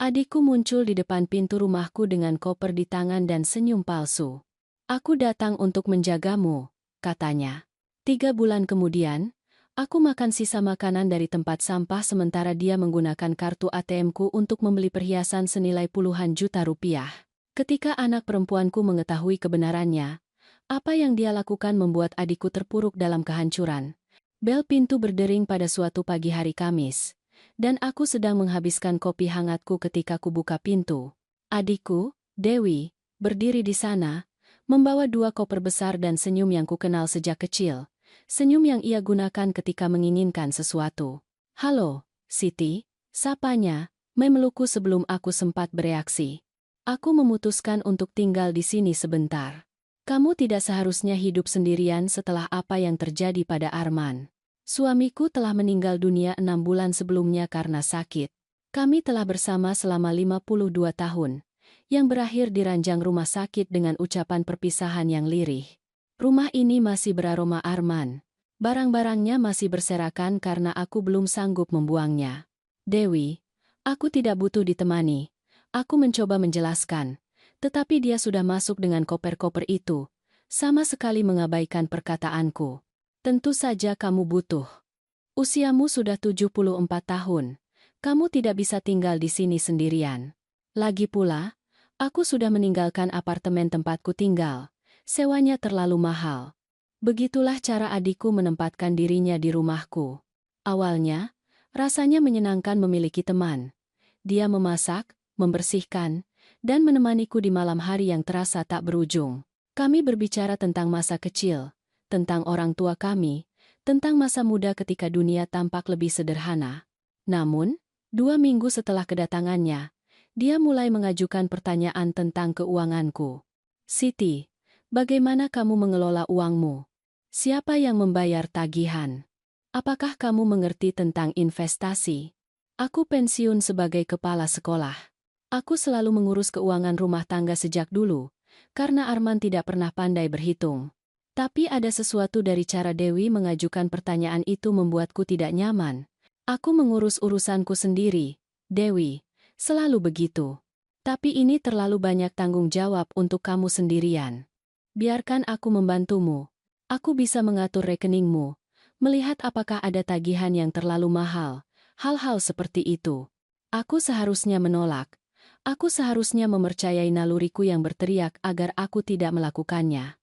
Adikku muncul di depan pintu rumahku dengan koper di tangan dan senyum palsu. Aku datang untuk menjagamu, katanya. 3 bulan kemudian, aku makan sisa makanan dari tempat sampah sementara dia menggunakan kartu ATM-ku untuk membeli perhiasan senilai puluhan juta rupiah. Ketika anak perempuanku mengetahui kebenarannya, apa yang dia lakukan membuat adikku terpuruk dalam kehancuran. Bel pintu berdering pada suatu pagi hari Kamis. Dan aku sedang menghabiskan kopi hangatku ketika kubuka pintu. Adikku, Dewi, berdiri di sana, membawa 2 koper besar dan senyum yang kukenal sejak kecil. Senyum yang ia gunakan ketika menginginkan sesuatu. "Halo, Siti," sapanya, memelukku sebelum aku sempat bereaksi. "Aku memutuskan untuk tinggal di sini sebentar. Kamu tidak seharusnya hidup sendirian setelah apa yang terjadi pada Arman. Suamiku telah meninggal dunia 6 bulan sebelumnya karena sakit. Kami telah bersama selama 52 tahun, yang berakhir di ranjang rumah sakit dengan ucapan perpisahan yang lirih. Rumah ini masih beraroma Arman. Barang-barangnya masih berserakan karena aku belum sanggup membuangnya. Dewi, aku tidak butuh ditemani. Aku mencoba menjelaskan, tetapi dia sudah masuk dengan koper-koper itu, sama sekali mengabaikan perkataanku. Tentu saja kamu butuh. Usiamu sudah 74 tahun. Kamu tidak bisa tinggal di sini sendirian. Lagi pula, aku sudah meninggalkan apartemen tempatku tinggal. Sewanya terlalu mahal. Begitulah cara adikku menempatkan dirinya di rumahku. Awalnya, rasanya menyenangkan memiliki teman. Dia memasak, membersihkan, dan menemaniku di malam hari yang terasa tak berujung. Kami berbicara tentang masa kecil, tentang orang tua kami, tentang masa muda ketika dunia tampak lebih sederhana. Namun, 2 minggu setelah kedatangannya, dia mulai mengajukan pertanyaan tentang keuanganku. "Siti, bagaimana kamu mengelola uangmu? Siapa yang membayar tagihan? Apakah kamu mengerti tentang investasi?" Aku pensiun sebagai kepala sekolah. Aku selalu mengurus keuangan rumah tangga sejak dulu, karena Arman tidak pernah pandai berhitung. Tapi ada sesuatu dari cara Dewi mengajukan pertanyaan itu membuatku tidak nyaman. "Aku mengurus urusanku sendiri, Dewi, selalu begitu. Tapi ini terlalu banyak tanggung jawab untuk kamu sendirian. Biarkan aku membantumu. Aku bisa mengatur rekeningmu, melihat apakah ada tagihan yang terlalu mahal, hal-hal seperti itu." Aku seharusnya menolak. Aku seharusnya mempercayai naluriku yang berteriak agar aku tidak melakukannya.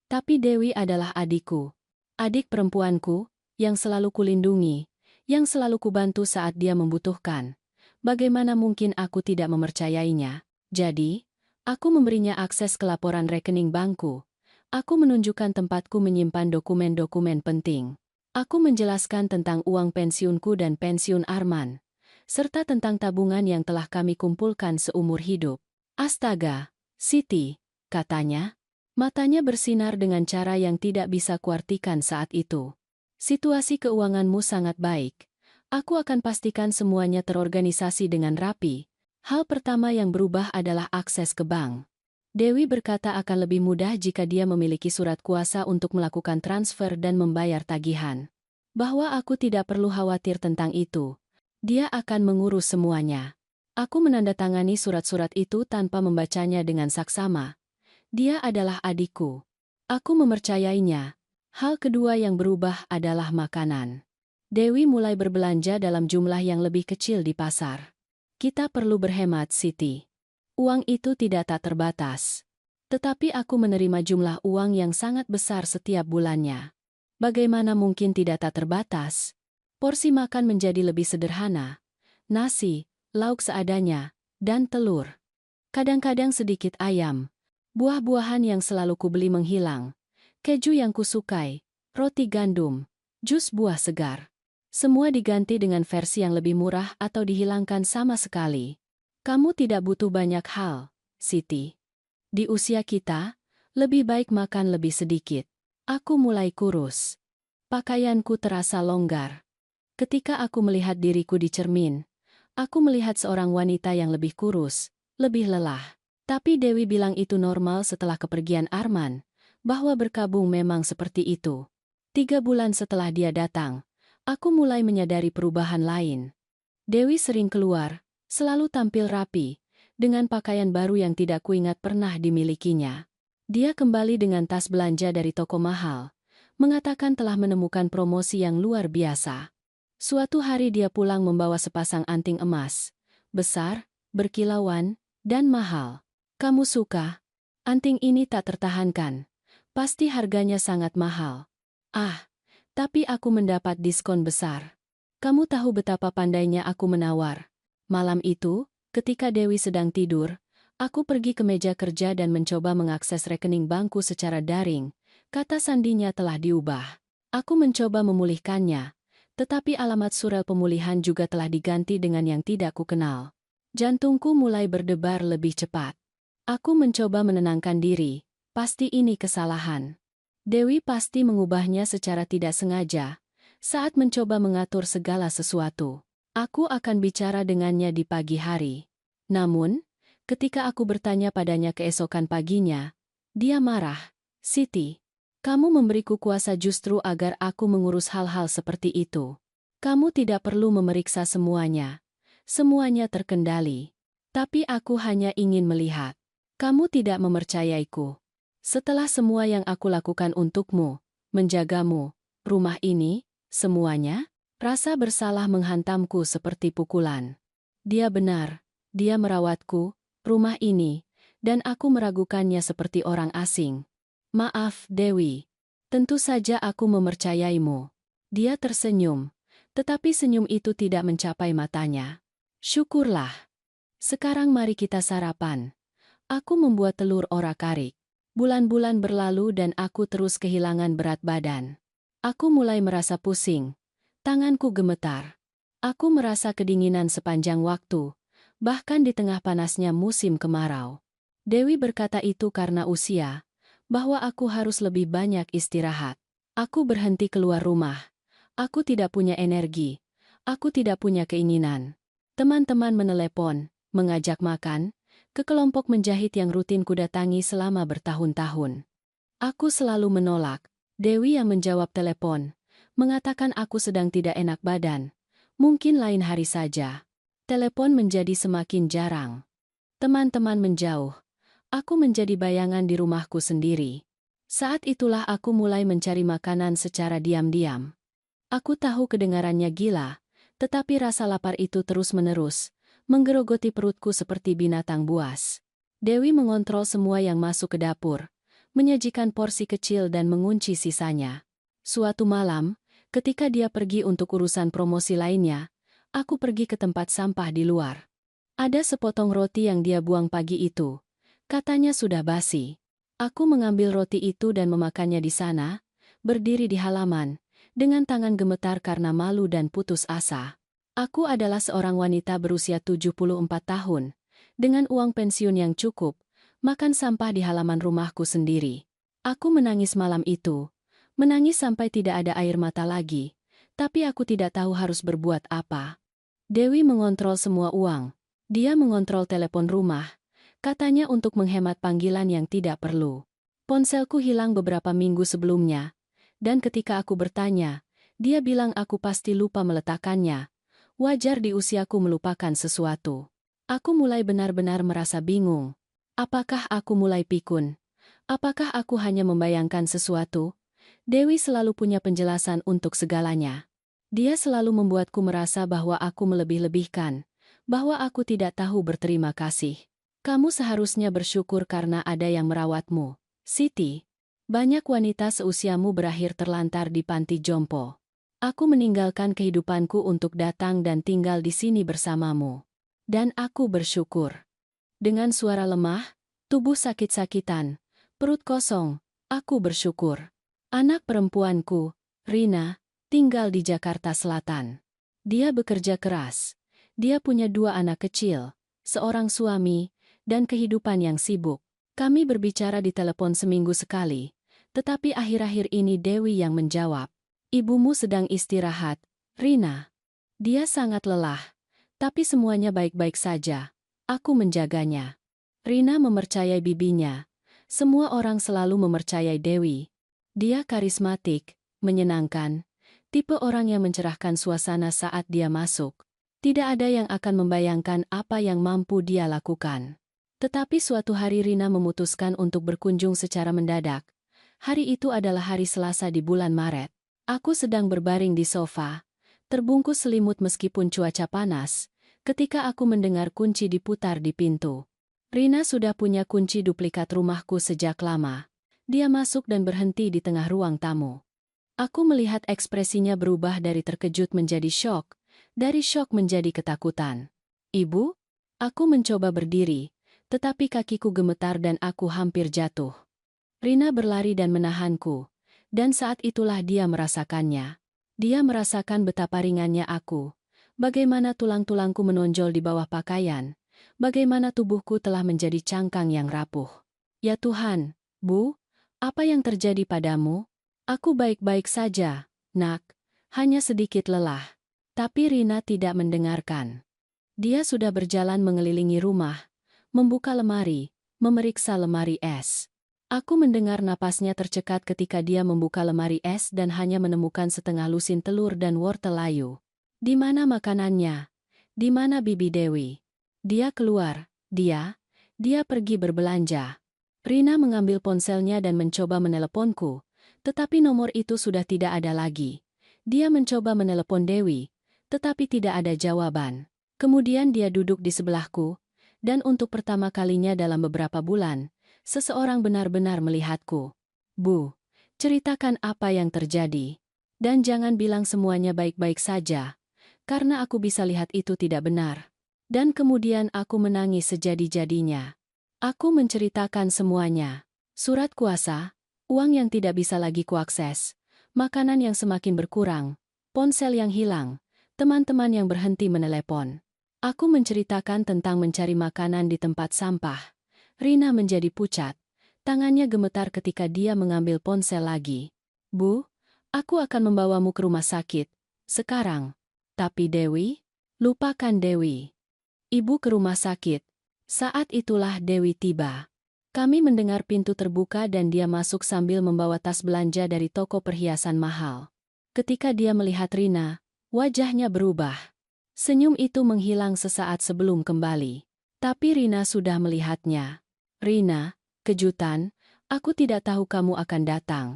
Tapi Dewi adalah adikku, adik perempuanku, yang selalu kulindungi, yang selalu kubantu saat dia membutuhkan. Bagaimana mungkin aku tidak mempercayainya? Jadi, aku memberinya akses ke laporan rekening bankku. Aku menunjukkan tempatku menyimpan dokumen-dokumen penting. Aku menjelaskan tentang uang pensiunku dan pensiun Arman, serta tentang tabungan yang telah kami kumpulkan seumur hidup. "Astaga, Siti," katanya. Matanya bersinar dengan cara yang tidak bisa kuartikan saat itu. "Situasi keuanganmu sangat baik. Aku akan pastikan semuanya terorganisasi dengan rapi. Hal pertama yang berubah adalah akses ke bank." Dewi berkata akan lebih mudah jika dia memiliki surat kuasa untuk melakukan transfer dan membayar tagihan. Bahwa aku tidak perlu khawatir tentang itu. Dia akan mengurus semuanya. Aku menandatangani surat-surat itu tanpa membacanya dengan saksama. Dia adalah adikku. Aku mempercayainya. Hal kedua yang berubah adalah makanan. Dewi mulai berbelanja dalam jumlah yang lebih kecil di pasar. "Kita perlu berhemat, Siti. Uang itu tidak tak terbatas. Tetapi aku menerima jumlah uang yang sangat besar setiap bulannya. Bagaimana mungkin tidak tak terbatas? Porsi makan menjadi lebih sederhana. Nasi, lauk seadanya, dan telur. Kadang-kadang sedikit ayam. Buah-buahan yang selalu kubeli menghilang. Keju yang kusukai, roti gandum, jus buah segar. Semua diganti dengan versi yang lebih murah atau dihilangkan sama sekali. Kamu tidak butuh banyak hal, Siti. Di usia kita, lebih baik makan lebih sedikit." Aku mulai kurus. Pakaianku terasa longgar. Ketika aku melihat diriku di cermin, aku melihat seorang wanita yang lebih kurus, lebih lelah. Tapi Dewi bilang itu normal setelah kepergian Arman, bahwa berkabung memang seperti itu. 3 bulan setelah dia datang, aku mulai menyadari perubahan lain. Dewi sering keluar, Selalu tampil rapi, dengan pakaian baru yang tidak kuingat pernah dimilikinya. Dia kembali dengan tas belanja dari toko mahal, mengatakan telah menemukan promosi yang luar biasa. Suatu hari dia pulang membawa sepasang anting emas, besar, berkilauan, dan mahal. Kamu suka? Anting ini tak tertahankan. Pasti harganya sangat mahal. Ah, tapi aku mendapat diskon besar. Kamu tahu betapa pandainya aku menawar. Malam itu, ketika Dewi sedang tidur, aku pergi ke meja kerja dan mencoba mengakses rekening bankku secara daring. Kata sandinya telah diubah. Aku mencoba memulihkannya, tetapi alamat surel pemulihan juga telah diganti dengan yang tidak kukenal. Jantungku mulai berdebar lebih cepat. Aku mencoba menenangkan diri, pasti ini kesalahan. Dewi pasti mengubahnya secara tidak sengaja, saat mencoba mengatur segala sesuatu. Aku akan bicara dengannya di pagi hari. Namun, ketika aku bertanya padanya keesokan paginya, dia marah. Siti, kamu memberiku kuasa justru agar aku mengurus hal-hal seperti itu. Kamu tidak perlu memeriksa semuanya. Semuanya terkendali. Tapi aku hanya ingin melihat. Kamu tidak mempercayaiku. Setelah semua yang aku lakukan untukmu, menjagamu, rumah ini, semuanya, rasa bersalah menghantamku seperti pukulan. Dia benar, dia merawatku, rumah ini, dan aku meragukannya seperti orang asing. Maaf, Dewi. Tentu saja aku mempercayaimu. Dia tersenyum, tetapi senyum itu tidak mencapai matanya. Syukurlah. Sekarang mari kita sarapan. Aku membuat telur orak-arik. Bulan-bulan berlalu dan aku terus kehilangan berat badan. Aku mulai merasa pusing. Tanganku gemetar. Aku merasa kedinginan sepanjang waktu, bahkan di tengah panasnya musim kemarau. Dewi berkata itu karena usia, bahwa aku harus lebih banyak istirahat. Aku berhenti keluar rumah. Aku tidak punya energi. Aku tidak punya keinginan. Teman-teman menelepon, mengajak makan, ke kelompok menjahit yang rutin kudatangi selama bertahun-tahun. Aku selalu menolak. Dewi yang menjawab telepon, mengatakan aku sedang tidak enak badan. Mungkin lain hari saja. Telepon menjadi semakin jarang. Teman-teman menjauh. Aku menjadi bayangan di rumahku sendiri. Saat itulah aku mulai mencari makanan secara diam-diam. Aku tahu kedengarannya gila, tetapi rasa lapar itu terus-menerus, menggerogoti perutku seperti binatang buas. Dewi mengontrol semua yang masuk ke dapur, menyajikan porsi kecil dan mengunci sisanya. Suatu malam, ketika dia pergi untuk urusan promosi lainnya, aku pergi ke tempat sampah di luar. Ada sepotong roti yang dia buang pagi itu. Katanya sudah basi. Aku mengambil roti itu dan memakannya di sana, berdiri di halaman, dengan tangan gemetar karena malu dan putus asa. Aku adalah seorang wanita berusia 74 tahun, dengan uang pensiun yang cukup, makan sampah di halaman rumahku sendiri. Aku menangis malam itu, menangis sampai tidak ada air mata lagi, tapi aku tidak tahu harus berbuat apa. Dewi mengontrol semua uang, dia mengontrol telepon rumah, katanya untuk menghemat panggilan yang tidak perlu. Ponselku hilang beberapa minggu sebelumnya, dan ketika aku bertanya, dia bilang aku pasti lupa meletakkannya. Wajar di usiaku melupakan sesuatu. Aku mulai benar-benar merasa bingung. Apakah aku mulai pikun? Apakah aku hanya membayangkan sesuatu? Dewi selalu punya penjelasan untuk segalanya. Dia selalu membuatku merasa bahwa aku melebih-lebihkan, bahwa aku tidak tahu berterima kasih. Kamu seharusnya bersyukur karena ada yang merawatmu, Siti. Banyak wanita seusiamu berakhir terlantar di panti jompo. Aku meninggalkan kehidupanku untuk datang dan tinggal di sini bersamamu. Dan aku bersyukur. Dengan suara lemah, tubuh sakit-sakitan, perut kosong, aku bersyukur. Anak perempuanku, Rina, tinggal di Jakarta Selatan. Dia bekerja keras. Dia punya 2 anak kecil, seorang suami, dan kehidupan yang sibuk. Kami berbicara di telepon seminggu sekali, tetapi akhir-akhir ini Dewi yang menjawab. Ibumu sedang istirahat, Rina. Dia sangat lelah, tapi semuanya baik-baik saja. Aku menjaganya. Rina mempercayai bibinya. Semua orang selalu mempercayai Dewi. Dia karismatik, menyenangkan, tipe orang yang mencerahkan suasana saat dia masuk. Tidak ada yang akan membayangkan apa yang mampu dia lakukan. Tetapi suatu hari Rina memutuskan untuk berkunjung secara mendadak. Hari itu adalah hari Selasa di bulan Maret. Aku sedang berbaring di sofa, terbungkus selimut meskipun cuaca panas, ketika aku mendengar kunci diputar di pintu. Rina sudah punya kunci duplikat rumahku sejak lama. Dia masuk dan berhenti di tengah ruang tamu. Aku melihat ekspresinya berubah dari terkejut menjadi syok, dari syok menjadi ketakutan. "Ibu?" Aku mencoba berdiri, tetapi kakiku gemetar dan aku hampir jatuh. Rina berlari dan menahanku, dan saat itulah dia merasakannya. Dia merasakan betapa ringannya aku, bagaimana tulang-tulangku menonjol di bawah pakaian, bagaimana tubuhku telah menjadi cangkang yang rapuh. "Ya Tuhan, Bu, apa yang terjadi padamu?" "Aku baik-baik saja, Nak, hanya sedikit lelah." Tapi Rina tidak mendengarkan. Dia sudah berjalan mengelilingi rumah, membuka lemari, memeriksa lemari es. Aku mendengar napasnya tercekat ketika dia membuka lemari es dan hanya menemukan setengah lusin telur dan wortel layu. "Di mana makanannya? Di mana Bibi Dewi?" "Dia keluar, dia pergi berbelanja." Rina mengambil ponselnya dan mencoba meneleponku, tetapi nomor itu sudah tidak ada lagi. Dia mencoba menelepon Dewi, tetapi tidak ada jawaban. Kemudian dia duduk di sebelahku, dan untuk pertama kalinya dalam beberapa bulan, seseorang benar-benar melihatku. "Bu, ceritakan apa yang terjadi. Dan jangan bilang semuanya baik-baik saja, karena aku bisa lihat itu tidak benar." Dan kemudian aku menangis sejadi-jadinya. Aku menceritakan semuanya. Surat kuasa, uang yang tidak bisa lagi kuakses, makanan yang semakin berkurang, ponsel yang hilang, teman-teman yang berhenti menelepon. Aku menceritakan tentang mencari makanan di tempat sampah. Rina menjadi pucat. Tangannya gemetar ketika dia mengambil ponsel lagi. "Bu, aku akan membawamu ke rumah sakit. Sekarang." "Tapi Dewi?" "Lupakan Dewi." Ibu ke rumah sakit. Saat itulah Dewi tiba. Kami mendengar pintu terbuka dan dia masuk sambil membawa tas belanja dari toko perhiasan mahal. Ketika dia melihat Rina, wajahnya berubah. Senyum itu menghilang sesaat sebelum kembali. Tapi Rina sudah melihatnya. "Rina, kejutan, aku tidak tahu kamu akan datang."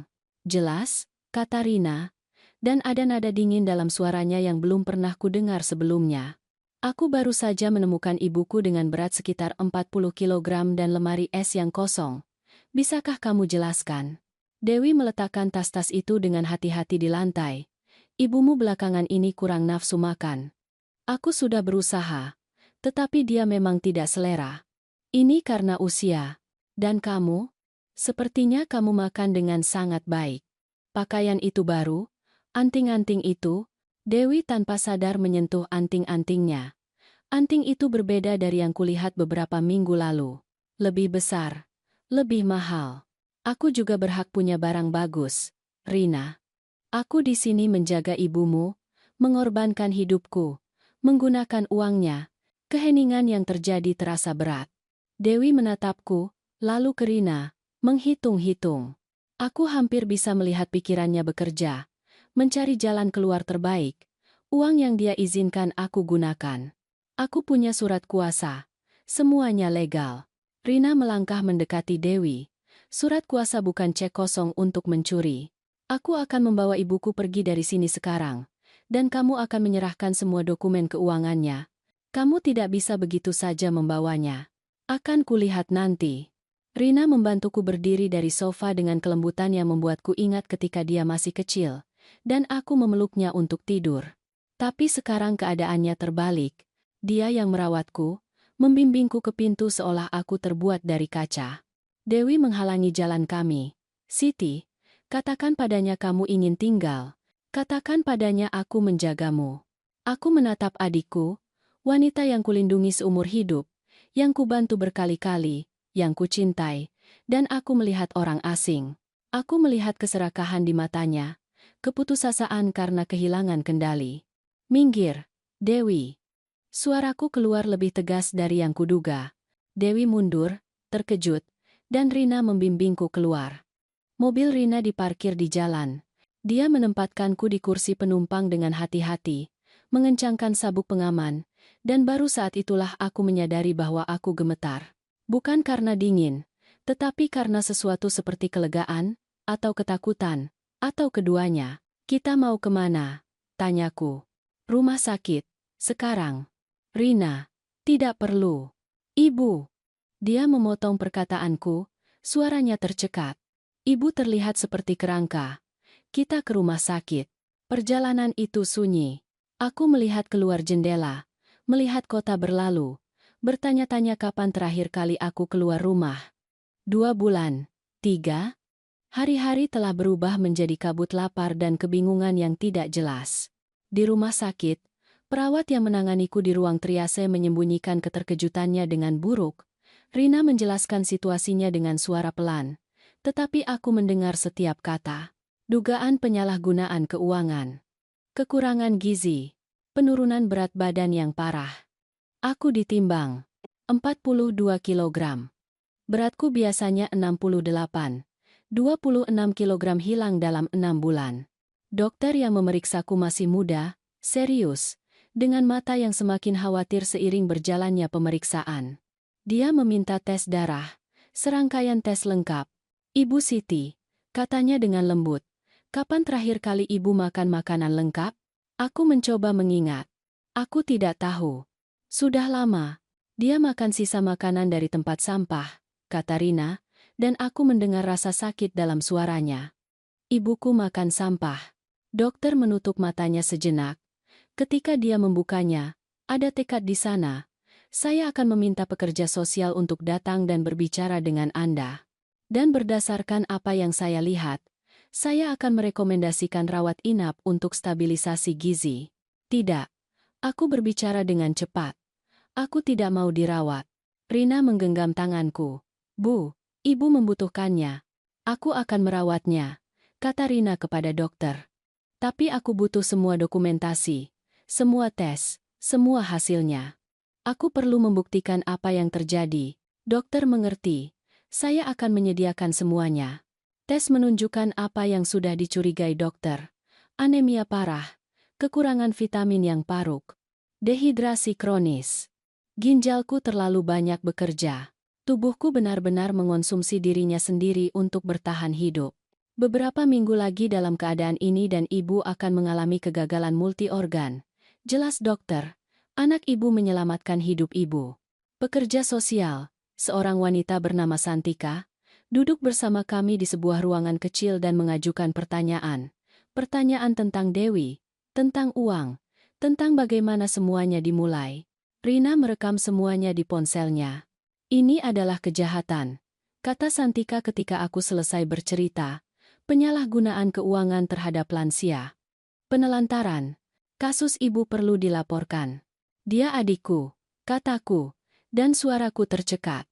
"Jelas," kata Rina, dan ada nada dingin dalam suaranya yang belum pernah kudengar sebelumnya. "Aku baru saja menemukan ibuku dengan berat sekitar 40 kilogram dan lemari es yang kosong. Bisakah kamu jelaskan?" Dewi meletakkan tas-tas itu dengan hati-hati di lantai. "Ibumu belakangan ini kurang nafsu makan. Aku sudah berusaha, tetapi dia memang tidak selera. Ini karena usia. Dan kamu? Sepertinya kamu makan dengan sangat baik. Pakaian itu baru, anting-anting itu." Dewi tanpa sadar menyentuh anting-antingnya. Anting itu berbeda dari yang kulihat beberapa minggu lalu. Lebih besar, lebih mahal. "Aku juga berhak punya barang bagus, Rina. Aku di sini menjaga ibumu, mengorbankan hidupku, menggunakan uangnya." Keheningan yang terjadi terasa berat. Dewi menatapku, lalu ke Rina, menghitung-hitung. Aku hampir bisa melihat pikirannya bekerja, mencari jalan keluar terbaik. Uang yang dia izinkan aku gunakan. Aku punya surat kuasa. Semuanya legal. Rina melangkah mendekati Dewi. "Surat kuasa bukan cek kosong untuk mencuri. Aku akan membawa ibuku pergi dari sini sekarang, dan kamu akan menyerahkan semua dokumen keuangannya. Kamu tidak bisa begitu saja membawanya. Akan kulihat nanti." Rina membantuku berdiri dari sofa dengan kelembutan yang membuatku ingat ketika dia masih kecil, dan aku memeluknya untuk tidur. Tapi sekarang keadaannya terbalik. Dia yang merawatku, membimbingku ke pintu seolah aku terbuat dari kaca. Dewi menghalangi jalan kami. "Siti, katakan padanya kamu ingin tinggal. Katakan padanya aku menjagamu." Aku menatap adikku, wanita yang kulindungi seumur hidup, yang kubantu berkali-kali, yang kucintai, dan aku melihat orang asing. Aku melihat keserakahan di matanya, keputusasaan karena kehilangan kendali. "Minggir, Dewi." Suaraku keluar lebih tegas dari yang kuduga. Dewi mundur, terkejut, dan Rina membimbingku keluar. Mobil Rina diparkir di jalan. Dia menempatkanku di kursi penumpang dengan hati-hati, mengencangkan sabuk pengaman, dan baru saat itulah aku menyadari bahwa aku gemetar. Bukan karena dingin, tetapi karena sesuatu seperti kelegaan, atau ketakutan, atau keduanya. Kita mau kemana? Tanyaku. Rumah sakit. Sekarang. Rina. Tidak perlu. Ibu. Dia memotong perkataanku, suaranya tercekat. Ibu terlihat seperti kerangka. Kita ke rumah sakit. Perjalanan itu sunyi. Aku melihat keluar jendela, melihat kota berlalu, bertanya-tanya kapan terakhir kali aku keluar rumah. 2 bulan. 3. Hari-hari telah berubah menjadi kabut lapar dan kebingungan yang tidak jelas. Di rumah sakit, perawat yang menanganiku di ruang triase menyembunyikan keterkejutannya dengan buruk. Rina menjelaskan situasinya dengan suara pelan, tetapi aku mendengar setiap kata. Dugaan penyalahgunaan keuangan, kekurangan gizi, penurunan berat badan yang parah. Aku ditimbang 42 kilogram. Beratku biasanya 68. 26 kilogram hilang dalam 6 bulan. Dokter yang memeriksaku masih muda, serius, dengan mata yang semakin khawatir seiring berjalannya pemeriksaan. Dia meminta tes darah, serangkaian tes lengkap. Ibu Siti, katanya dengan lembut, kapan terakhir kali ibu makan makanan lengkap? Aku mencoba mengingat. Aku tidak tahu. Sudah lama. Dia makan sisa makanan dari tempat sampah, kata Rina, dan aku mendengar rasa sakit dalam suaranya. Ibuku makan sampah. Dokter menutup matanya sejenak. Ketika dia membukanya, ada tekad di sana. Saya akan meminta pekerja sosial untuk datang dan berbicara dengan Anda. Dan berdasarkan apa yang saya lihat, saya akan merekomendasikan rawat inap untuk stabilisasi gizi. Tidak. Aku berbicara dengan cepat. Aku tidak mau dirawat. Rina menggenggam tanganku. Bu, ibu membutuhkannya. Aku akan merawatnya, kata Rina kepada dokter. Tapi aku butuh semua dokumentasi, semua tes, semua hasilnya. Aku perlu membuktikan apa yang terjadi. Dokter mengerti. Saya akan menyediakan semuanya. Tes menunjukkan apa yang sudah dicurigai dokter. Anemia parah, kekurangan vitamin yang paruk, dehidrasi kronis. Ginjalku terlalu banyak bekerja. Tubuhku benar-benar mengonsumsi dirinya sendiri untuk bertahan hidup. Beberapa minggu lagi dalam keadaan ini dan ibu akan mengalami kegagalan multi-organ. Jelas dokter, anak ibu menyelamatkan hidup ibu. Pekerja sosial, seorang wanita bernama Santika, duduk bersama kami di sebuah ruangan kecil dan mengajukan pertanyaan. Pertanyaan tentang Dewi, tentang uang, tentang bagaimana semuanya dimulai. Rina merekam semuanya di ponselnya. Ini adalah kejahatan, kata Santika ketika aku selesai bercerita. Penyalahgunaan keuangan terhadap lansia. Penelantaran. Kasus ibu perlu dilaporkan. Dia adikku, kataku, dan suaraku tercekat.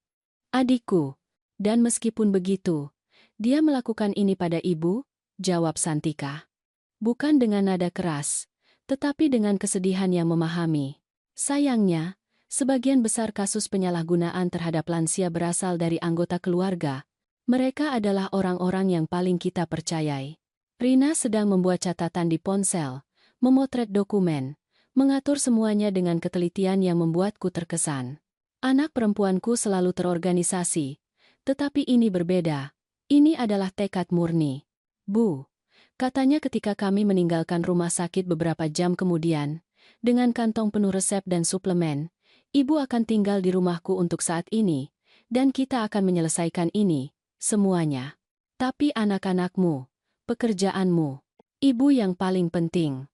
Adikku. Dan meskipun begitu, dia melakukan ini pada ibu, jawab Santika. Bukan dengan nada keras, tetapi dengan kesedihan yang memahami. Sayangnya, sebagian besar kasus penyalahgunaan terhadap lansia berasal dari anggota keluarga. Mereka adalah orang-orang yang paling kita percayai. Rina sedang membuat catatan di ponsel, memotret dokumen, mengatur semuanya dengan ketelitian yang membuatku terkesan. Anak perempuanku selalu terorganisasi, tetapi ini berbeda. Ini adalah tekad murni. Bu, katanya ketika kami meninggalkan rumah sakit beberapa jam kemudian, dengan kantong penuh resep dan suplemen, ibu akan tinggal di rumahku untuk saat ini, dan kita akan menyelesaikan ini, semuanya. Tapi anak-anakmu, pekerjaanmu, ibu yang paling penting.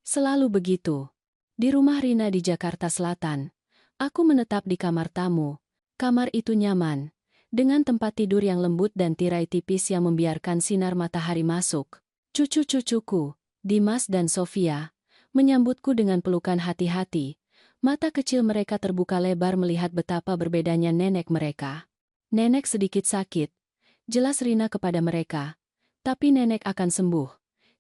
Selalu begitu. Di rumah Rina di Jakarta Selatan, aku menetap di kamar tamu. Kamar itu nyaman, dengan tempat tidur yang lembut dan tirai tipis yang membiarkan sinar matahari masuk. Cucu-cucuku, Dimas dan Sofia, menyambutku dengan pelukan hati-hati. Mata kecil mereka terbuka lebar melihat betapa berbedanya nenek mereka. Nenek sedikit sakit. Jelas Rina kepada mereka. Tapi nenek akan sembuh.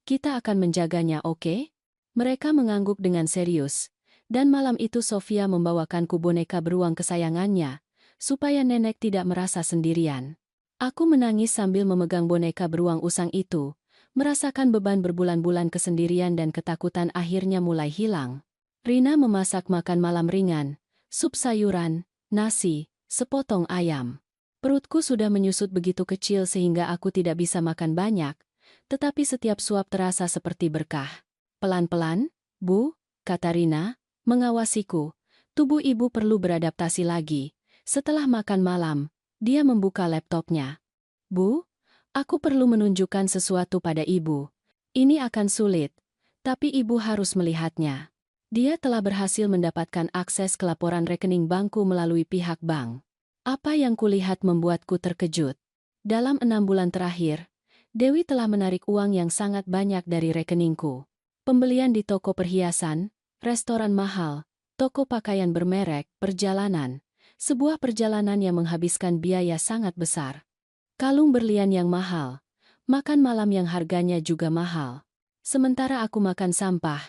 Kita akan menjaganya, oke? Mereka mengangguk dengan serius. Dan malam itu Sofia membawakanku boneka beruang kesayangannya, supaya nenek tidak merasa sendirian. Aku menangis sambil memegang boneka beruang usang itu, merasakan beban berbulan-bulan kesendirian dan ketakutan akhirnya mulai hilang. Rina memasak makan malam ringan, sup sayuran, nasi, sepotong ayam. Perutku sudah menyusut begitu kecil sehingga aku tidak bisa makan banyak, tetapi setiap suap terasa seperti berkah. Pelan-pelan, Bu, kata Rina, mengawasiku. Tubuh ibu perlu beradaptasi lagi. Setelah makan malam, dia membuka laptopnya. Bu, aku perlu menunjukkan sesuatu pada ibu. Ini akan sulit, tapi ibu harus melihatnya. Dia telah berhasil mendapatkan akses ke laporan rekening bankku melalui pihak bank. Apa yang kulihat membuatku terkejut. Dalam 6 bulan terakhir, Dewi telah menarik uang yang sangat banyak dari rekeningku. Pembelian di toko perhiasan, restoran mahal, toko pakaian bermerek, perjalanan. Sebuah perjalanan yang menghabiskan biaya sangat besar. Kalung berlian yang mahal, makan malam yang harganya juga mahal. Sementara aku makan sampah,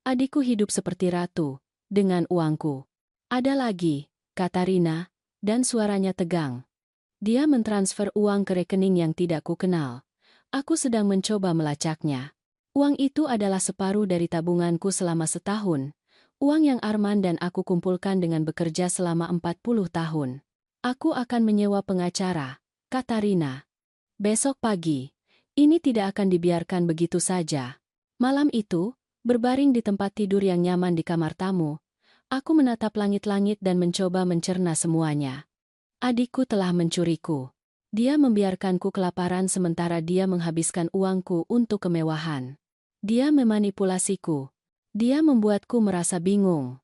adikku hidup seperti ratu, dengan uangku. Ada lagi, kata Rina, dan suaranya tegang. Dia mentransfer uang ke rekening yang tidak kukenal. Aku sedang mencoba melacaknya. Uang itu adalah separuh dari tabunganku selama setahun. Uang yang Arman dan aku kumpulkan dengan bekerja selama 40 tahun. Aku akan menyewa pengacara, kata Rina. Besok pagi, ini tidak akan dibiarkan begitu saja. Malam itu, berbaring di tempat tidur yang nyaman di kamar tamu, aku menatap langit-langit dan mencoba mencerna semuanya. Adikku telah mencuriku. Dia membiarkanku kelaparan sementara dia menghabiskan uangku untuk kemewahan. Dia memanipulasiku. Dia membuatku merasa bingung.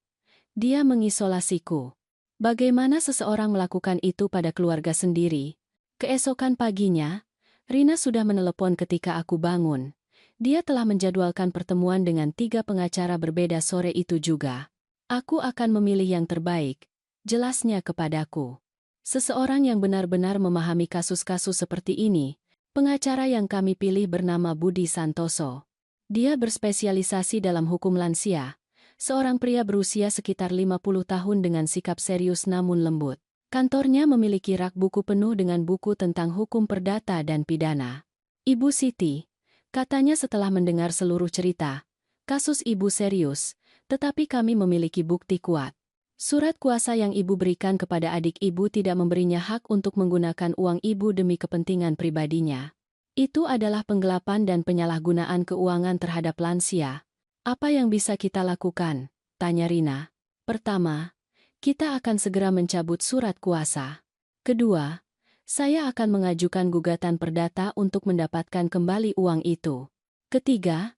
Dia mengisolasiku. Bagaimana seseorang melakukan itu pada keluarga sendiri? Keesokan paginya, Rina sudah menelepon ketika aku bangun. Dia telah menjadwalkan pertemuan dengan 3 pengacara berbeda sore itu juga. Aku akan memilih yang terbaik, jelasnya kepadaku. Seseorang yang benar-benar memahami kasus-kasus seperti ini, pengacara yang kami pilih bernama Budi Santoso. Dia berspesialisasi dalam hukum lansia, seorang pria berusia sekitar 50 tahun dengan sikap serius namun lembut. Kantornya memiliki rak buku penuh dengan buku tentang hukum perdata dan pidana. Ibu Siti, katanya setelah mendengar seluruh cerita, kasus ibu serius, tetapi kami memiliki bukti kuat. Surat kuasa yang ibu berikan kepada adik ibu tidak memberinya hak untuk menggunakan uang ibu demi kepentingan pribadinya. Itu adalah penggelapan dan penyalahgunaan keuangan terhadap lansia. Apa yang bisa kita lakukan? Tanya Rina. Pertama, kita akan segera mencabut surat kuasa. Kedua, saya akan mengajukan gugatan perdata untuk mendapatkan kembali uang itu. Ketiga,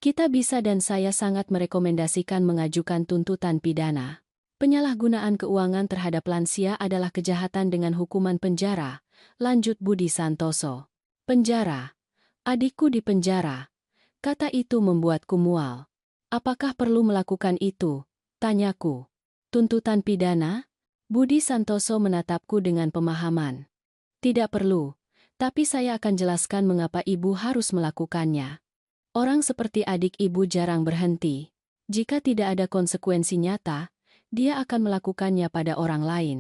kita bisa dan saya sangat merekomendasikan mengajukan tuntutan pidana. Penyalahgunaan keuangan terhadap lansia adalah kejahatan dengan hukuman penjara, lanjut Budi Santoso. Penjara. Adikku di penjara. Kata itu membuatku mual. Apakah perlu melakukan itu? Tanyaku. Tuntutan pidana? Budi Santoso menatapku dengan pemahaman. Tidak perlu, tapi saya akan jelaskan mengapa ibu harus melakukannya. Orang seperti adik ibu jarang berhenti. Jika tidak ada konsekuensi nyata, dia akan melakukannya pada orang lain.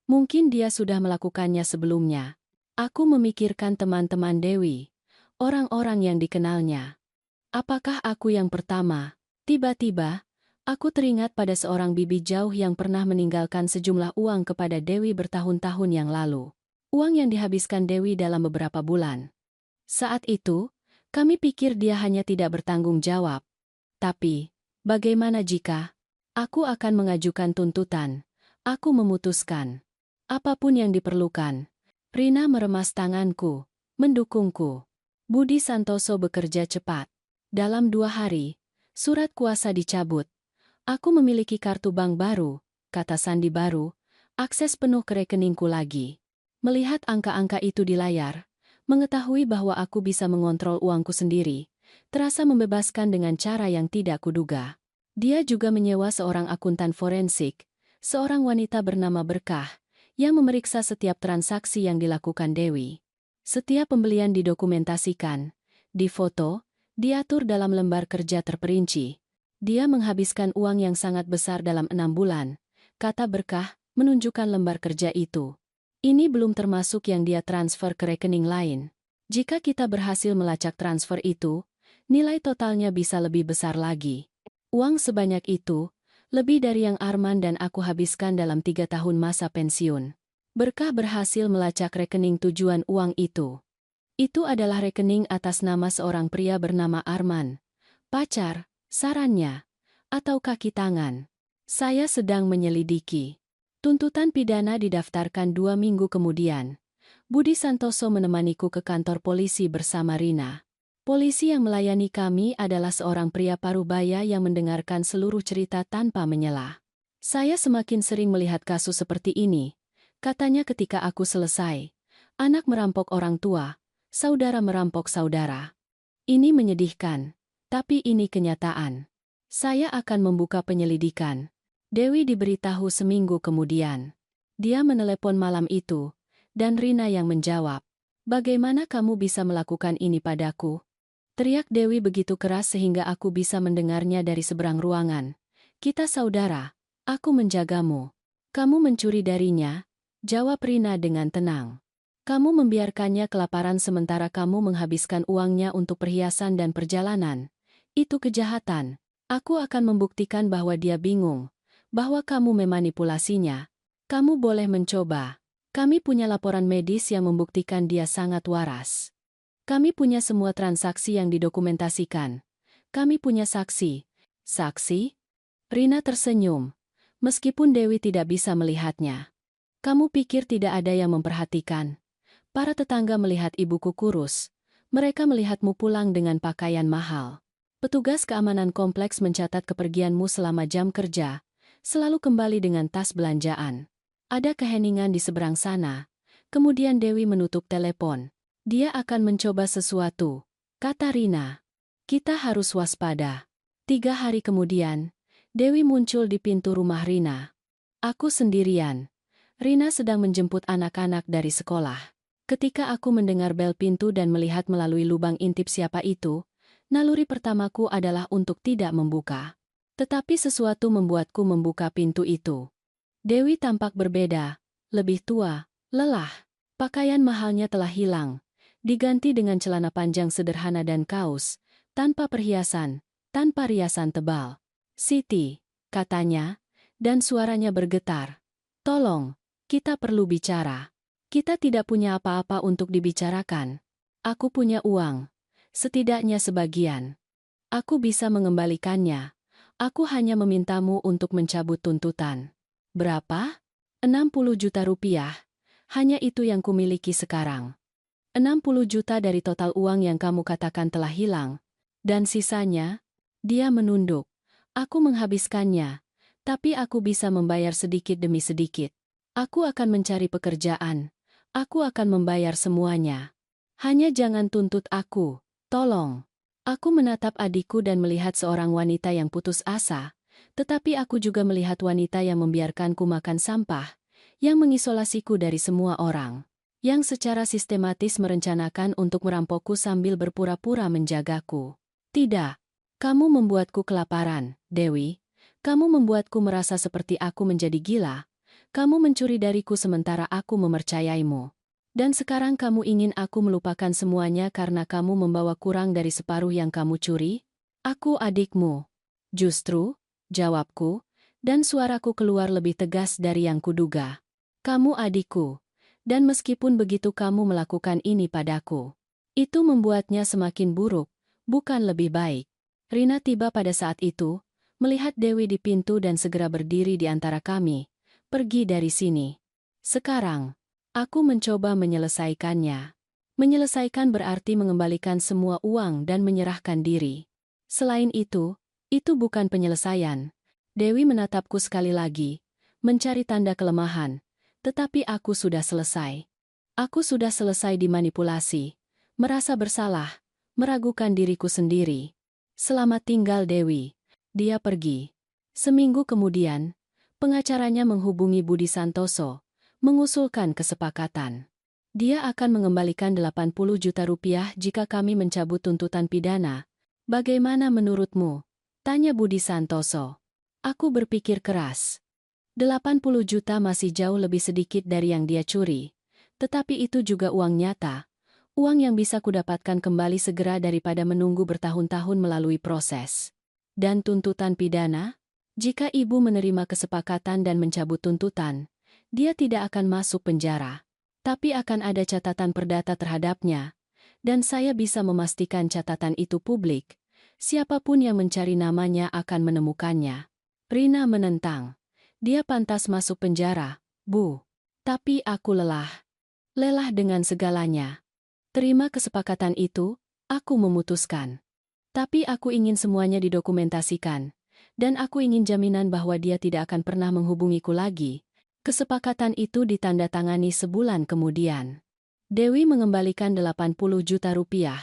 Mungkin dia sudah melakukannya sebelumnya. Aku memikirkan teman-teman Dewi, orang-orang yang dikenalnya. Apakah aku yang pertama? Tiba-tiba, aku teringat pada seorang bibi jauh yang pernah meninggalkan sejumlah uang kepada Dewi bertahun-tahun yang lalu. Uang yang dihabiskan Dewi dalam beberapa bulan. Saat itu, kami pikir dia hanya tidak bertanggung jawab. Tapi, bagaimana jika aku akan mengajukan tuntutan? Aku memutuskan. Apapun yang diperlukan. Rina meremas tanganku, mendukungku. Budi Santoso bekerja cepat. Dalam 2 hari, surat kuasa dicabut. Aku memiliki kartu bank baru, kata sandi baru, akses penuh ke rekeningku lagi. Melihat angka-angka itu di layar, mengetahui bahwa aku bisa mengontrol uangku sendiri, terasa membebaskan dengan cara yang tidak kuduga. Dia juga menyewa seorang akuntan forensik, seorang wanita bernama Berkah, yang memeriksa setiap transaksi yang dilakukan Dewi. Setiap pembelian didokumentasikan, difoto, diatur dalam lembar kerja terperinci. Dia menghabiskan uang yang sangat besar dalam 6 bulan, kata Berkah, menunjukkan lembar kerja itu. Ini belum termasuk yang dia transfer ke rekening lain. Jika kita berhasil melacak transfer itu, nilai totalnya bisa lebih besar lagi. Uang sebanyak itu Lebih dari yang Arman dan aku habiskan dalam 3 tahun masa pensiun. Berkah berhasil melacak rekening tujuan uang itu. Itu adalah rekening atas nama seorang pria bernama Arman. Pacar, sarannya, atau kaki tangan. Saya sedang menyelidiki. Tuntutan pidana didaftarkan 2 minggu kemudian. Budi Santoso menemaniku ke kantor polisi bersama Rina. Polisi yang melayani kami adalah seorang pria parubaya yang mendengarkan seluruh cerita tanpa menyela. Saya semakin sering melihat kasus seperti ini, katanya ketika aku selesai. Anak merampok orang tua, saudara merampok saudara. Ini menyedihkan, tapi ini kenyataan. Saya akan membuka penyelidikan. Dewi diberitahu seminggu kemudian. Dia menelepon malam itu, dan Rina yang menjawab. Bagaimana kamu bisa melakukan ini padaku? Teriak Dewi begitu keras sehingga aku bisa mendengarnya dari seberang ruangan. Kita saudara, aku menjagamu. Kamu mencuri darinya, jawab Rina dengan tenang. Kamu membiarkannya kelaparan sementara kamu menghabiskan uangnya untuk perhiasan dan perjalanan. Itu kejahatan. Aku akan membuktikan bahwa dia bingung, bahwa kamu memanipulasinya. Kamu boleh mencoba. Kami punya laporan medis yang membuktikan dia sangat waras. Kami punya semua transaksi yang didokumentasikan. Kami punya saksi. Saksi? Rina tersenyum, meskipun Dewi tidak bisa melihatnya. Kamu pikir tidak ada yang memperhatikan? Para tetangga melihat ibuku kurus. Mereka melihatmu pulang dengan pakaian mahal. Petugas keamanan kompleks mencatat kepergianmu selama jam kerja. Selalu kembali dengan tas belanjaan. Ada keheningan di seberang sana. Kemudian Dewi menutup telepon. Dia akan mencoba sesuatu, kata Rina. Kita harus waspada. 3 hari kemudian, Dewi muncul di pintu rumah Rina. Aku sendirian. Rina sedang menjemput anak-anak dari sekolah. Ketika aku mendengar bel pintu dan melihat melalui lubang intip siapa itu, naluri pertamaku adalah untuk tidak membuka. Tetapi sesuatu membuatku membuka pintu itu. Dewi tampak berbeda, lebih tua, lelah. Pakaian mahalnya telah hilang, diganti dengan celana panjang sederhana dan kaos, tanpa perhiasan, tanpa riasan tebal. Siti, katanya, dan suaranya bergetar. Tolong, kita perlu bicara. Kita tidak punya apa-apa untuk dibicarakan. Aku punya uang. Setidaknya sebagian. Aku bisa mengembalikannya. Aku hanya memintamu untuk mencabut tuntutan. Berapa? 60 juta rupiah. Hanya itu yang kumiliki sekarang. 60 juta dari total uang yang kamu katakan telah hilang. Dan sisanya? Dia menunduk. Aku menghabiskannya. Tapi aku bisa membayar sedikit demi sedikit. Aku akan mencari pekerjaan. Aku akan membayar semuanya. Hanya jangan tuntut aku, tolong. Aku menatap adikku dan melihat seorang wanita yang putus asa, tetapi aku juga melihat wanita yang membiarkanku makan sampah, yang mengisolasiku dari semua orang, yang secara sistematis merencanakan untuk merampokku sambil berpura-pura menjagaku. Tidak, kamu membuatku kelaparan, Dewi. Kamu membuatku merasa seperti aku menjadi gila. Kamu mencuri dariku sementara aku mempercayaimu. Dan sekarang kamu ingin aku melupakan semuanya karena kamu membawa kurang dari separuh yang kamu curi? Aku adikmu. Justru, jawabku, dan suaraku keluar lebih tegas dari yang kuduga. Kamu adikku. Dan meskipun begitu kamu melakukan ini padaku. Itu membuatnya semakin buruk, bukan lebih baik. Rina tiba pada saat itu, melihat Dewi di pintu dan segera berdiri di antara kami. Pergi dari sini. Sekarang, aku mencoba menyelesaikannya. Menyelesaikan berarti mengembalikan semua uang dan menyerahkan diri. Selain itu bukan penyelesaian. Dewi menatapku sekali lagi, mencari tanda kelemahan, tetapi aku sudah selesai. Aku sudah selesai dimanipulasi, merasa bersalah, meragukan diriku sendiri. Selamat tinggal Dewi. Dia pergi. Seminggu kemudian, pengacaranya menghubungi Budi Santoso, mengusulkan kesepakatan. Dia akan mengembalikan 80 juta rupiah jika kami mencabut tuntutan pidana. Bagaimana menurutmu? Tanya Budi Santoso. Aku berpikir keras. 80 juta masih jauh lebih sedikit dari yang dia curi. Tetapi itu juga uang nyata. Uang yang bisa kudapatkan kembali segera daripada menunggu bertahun-tahun melalui proses. Dan tuntutan pidana? Jika ibu menerima kesepakatan dan mencabut tuntutan, dia tidak akan masuk penjara. Tapi akan ada catatan perdata terhadapnya, dan saya bisa memastikan catatan itu publik. Siapapun yang mencari namanya akan menemukannya. Rina menentang. Dia pantas masuk penjara, Bu. Tapi aku lelah. Lelah dengan segalanya. Terima kesepakatan itu, aku memutuskan. Tapi aku ingin semuanya didokumentasikan. Dan aku ingin jaminan bahwa dia tidak akan pernah menghubungiku lagi. Kesepakatan itu ditandatangani sebulan kemudian. Dewi mengembalikan 80 juta rupiah.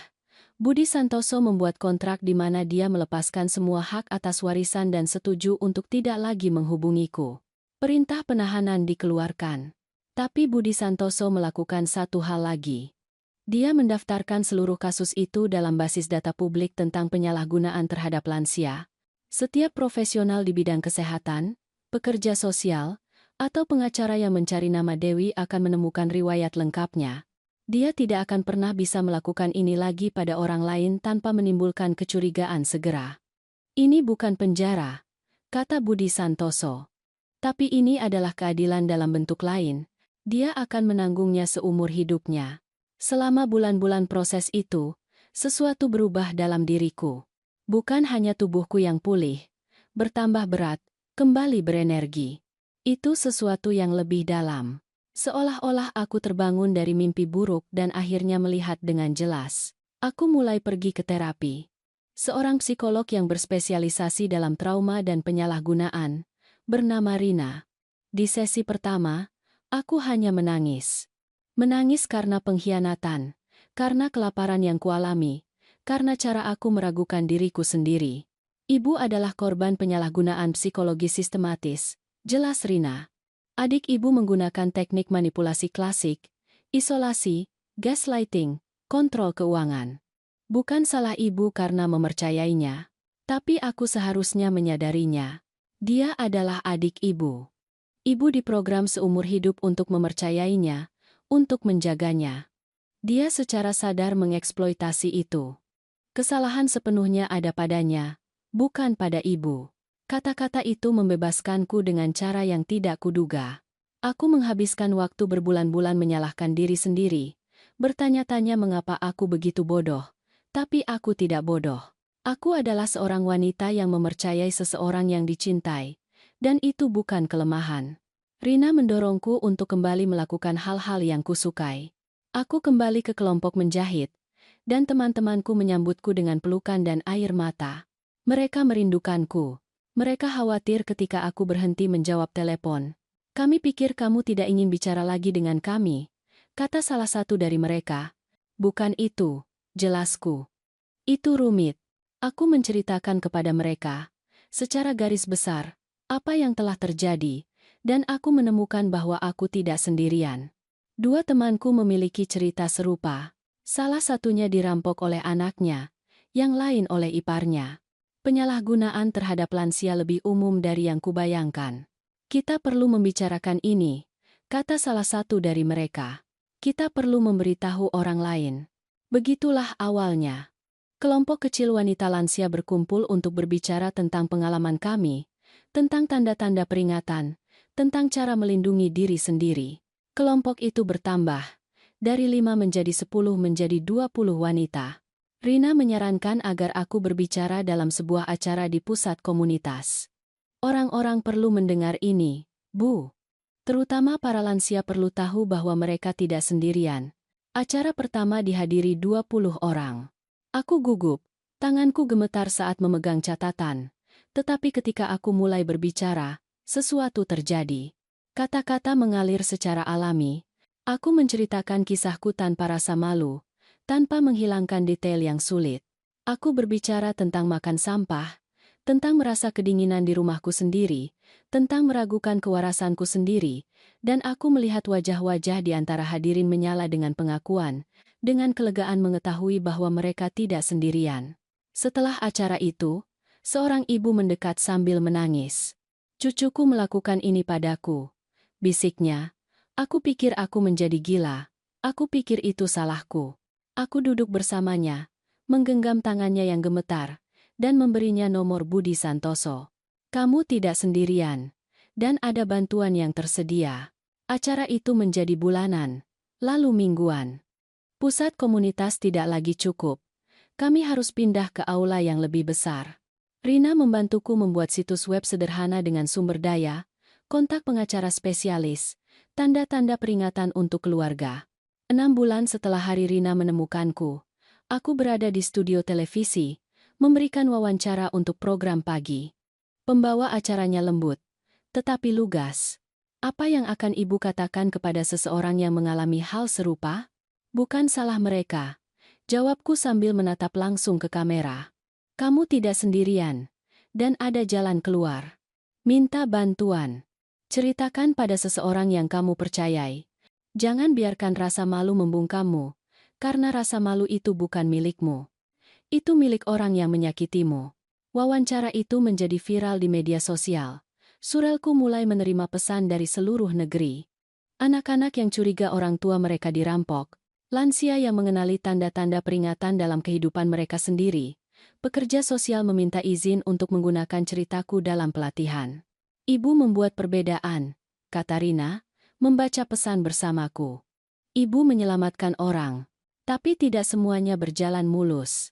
Budi Santoso membuat kontrak di mana dia melepaskan semua hak atas warisan dan setuju untuk tidak lagi menghubungiku. Perintah penahanan dikeluarkan. Tapi Budi Santoso melakukan satu hal lagi. Dia mendaftarkan seluruh kasus itu dalam basis data publik tentang penyalahgunaan terhadap lansia. Setiap profesional di bidang kesehatan, pekerja sosial, atau pengacara yang mencari nama Dewi akan menemukan riwayat lengkapnya. Dia tidak akan pernah bisa melakukan ini lagi pada orang lain tanpa menimbulkan kecurigaan segera. Ini bukan penjara, kata Budi Santoso. Tapi ini adalah keadilan dalam bentuk lain. Dia akan menanggungnya seumur hidupnya. Selama bulan-bulan proses itu, sesuatu berubah dalam diriku. Bukan hanya tubuhku yang pulih, bertambah berat, kembali berenergi. Itu sesuatu yang lebih dalam. Seolah-olah aku terbangun dari mimpi buruk dan akhirnya melihat dengan jelas. Aku mulai pergi ke terapi. Seorang psikolog yang berspesialisasi dalam trauma dan penyalahgunaan, bernama Rina. Di sesi pertama, aku hanya menangis. Menangis karena pengkhianatan, karena kelaparan yang kualami, karena cara aku meragukan diriku sendiri. Ibu adalah korban penyalahgunaan psikologi sistematis, jelas Rina. Adik ibu menggunakan teknik manipulasi klasik, isolasi, gaslighting, kontrol keuangan. Bukan salah ibu karena mempercayainya, tapi aku seharusnya menyadarinya. Dia adalah adik ibu. Ibu diprogram seumur hidup untuk mempercayainya, untuk menjaganya. Dia secara sadar mengeksploitasi itu. Kesalahan sepenuhnya ada padanya, bukan pada ibu. Kata-kata itu membebaskanku dengan cara yang tidak kuduga. Aku menghabiskan waktu berbulan-bulan menyalahkan diri sendiri, bertanya-tanya mengapa aku begitu bodoh. Tapi aku tidak bodoh. Aku adalah seorang wanita yang mempercayai seseorang yang dicintai, dan itu bukan kelemahan. Rina mendorongku untuk kembali melakukan hal-hal yang kusukai. Aku kembali ke kelompok menjahit, dan teman-temanku menyambutku dengan pelukan dan air mata. Mereka merindukanku. Mereka khawatir ketika aku berhenti menjawab telepon. Kami pikir kamu tidak ingin bicara lagi dengan kami, kata salah satu dari mereka. Bukan itu, jelasku. Itu rumit. Aku menceritakan kepada mereka, secara garis besar, apa yang telah terjadi, dan aku menemukan bahwa aku tidak sendirian. Dua temanku memiliki cerita serupa. Salah satunya dirampok oleh anaknya, yang lain oleh iparnya. Penyalahgunaan terhadap lansia lebih umum dari yang kubayangkan. Kita perlu membicarakan ini, kata salah satu dari mereka. Kita perlu memberitahu orang lain. Begitulah awalnya. Kelompok kecil wanita lansia berkumpul untuk berbicara tentang pengalaman kami, tentang tanda-tanda peringatan, tentang cara melindungi diri sendiri. Kelompok itu bertambah. Dari 5 menjadi 10 menjadi 20 wanita. Rina menyarankan agar aku berbicara dalam sebuah acara di pusat komunitas. Orang-orang perlu mendengar ini, Bu. Terutama para lansia perlu tahu bahwa mereka tidak sendirian. Acara pertama dihadiri 20 orang. Aku gugup, tanganku gemetar saat memegang catatan. Tetapi ketika aku mulai berbicara, sesuatu terjadi. Kata-kata mengalir secara alami. Aku menceritakan kisahku tanpa rasa malu, tanpa menghilangkan detail yang sulit. Aku berbicara tentang makan sampah, tentang merasa kedinginan di rumahku sendiri, tentang meragukan kewarasanku sendiri, dan aku melihat wajah-wajah di antara hadirin menyala dengan pengakuan, dengan kelegaan mengetahui bahwa mereka tidak sendirian. Setelah acara itu, seorang ibu mendekat sambil menangis. Cucuku melakukan ini padaku, bisiknya. Aku pikir aku menjadi gila. Aku pikir itu salahku. Aku duduk bersamanya, menggenggam tangannya yang gemetar, dan memberinya nomor Budi Santoso. Kamu tidak sendirian. Dan ada bantuan yang tersedia. Acara itu menjadi bulanan, lalu mingguan. Pusat komunitas tidak lagi cukup. Kami harus pindah ke aula yang lebih besar. Rina membantuku membuat situs web sederhana dengan sumber daya, kontak pengacara spesialis, tanda-tanda peringatan untuk keluarga. 6 bulan setelah hari Rina menemukanku, aku berada di studio televisi, memberikan wawancara untuk program pagi. Pembawa acaranya lembut, tetapi lugas. Apa yang akan ibu katakan kepada seseorang yang mengalami hal serupa? Bukan salah mereka. Jawabku sambil menatap langsung ke kamera. Kamu tidak sendirian. Dan ada jalan keluar. Minta bantuan. Ceritakan pada seseorang yang kamu percayai. Jangan biarkan rasa malu membungkammu, karena rasa malu itu bukan milikmu. Itu milik orang yang menyakitimu. Wawancara itu menjadi viral di media sosial. Surelku mulai menerima pesan dari seluruh negeri. Anak-anak yang curiga orang tua mereka dirampok. Lansia yang mengenali tanda-tanda peringatan dalam kehidupan mereka sendiri. Pekerja sosial meminta izin untuk menggunakan ceritaku dalam pelatihan. Ibu membuat perbedaan, kata Rina, membaca pesan bersamaku. Ibu menyelamatkan orang, tapi tidak semuanya berjalan mulus.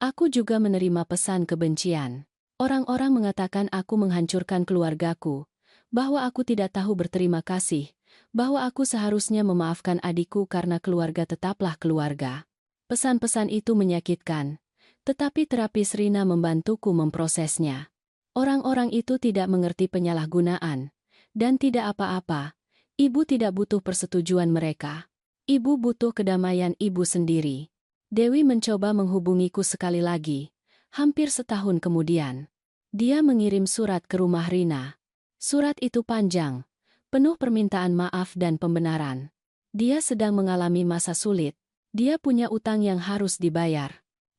Aku juga menerima pesan kebencian. Orang-orang mengatakan aku menghancurkan keluargaku, bahwa aku tidak tahu berterima kasih, bahwa aku seharusnya memaafkan adikku karena keluarga tetaplah keluarga. Pesan-pesan itu menyakitkan, tetapi terapis Rina membantuku memprosesnya. Orang-orang itu tidak mengerti penyalahgunaan, dan tidak apa-apa, ibu tidak butuh persetujuan mereka. Ibu butuh kedamaian ibu sendiri. Dewi mencoba menghubungiku sekali lagi, hampir setahun kemudian. Dia mengirim surat ke rumah Rina. Surat itu panjang, penuh permintaan maaf dan pembenaran. Dia sedang mengalami masa sulit. Dia punya utang yang harus dibayar.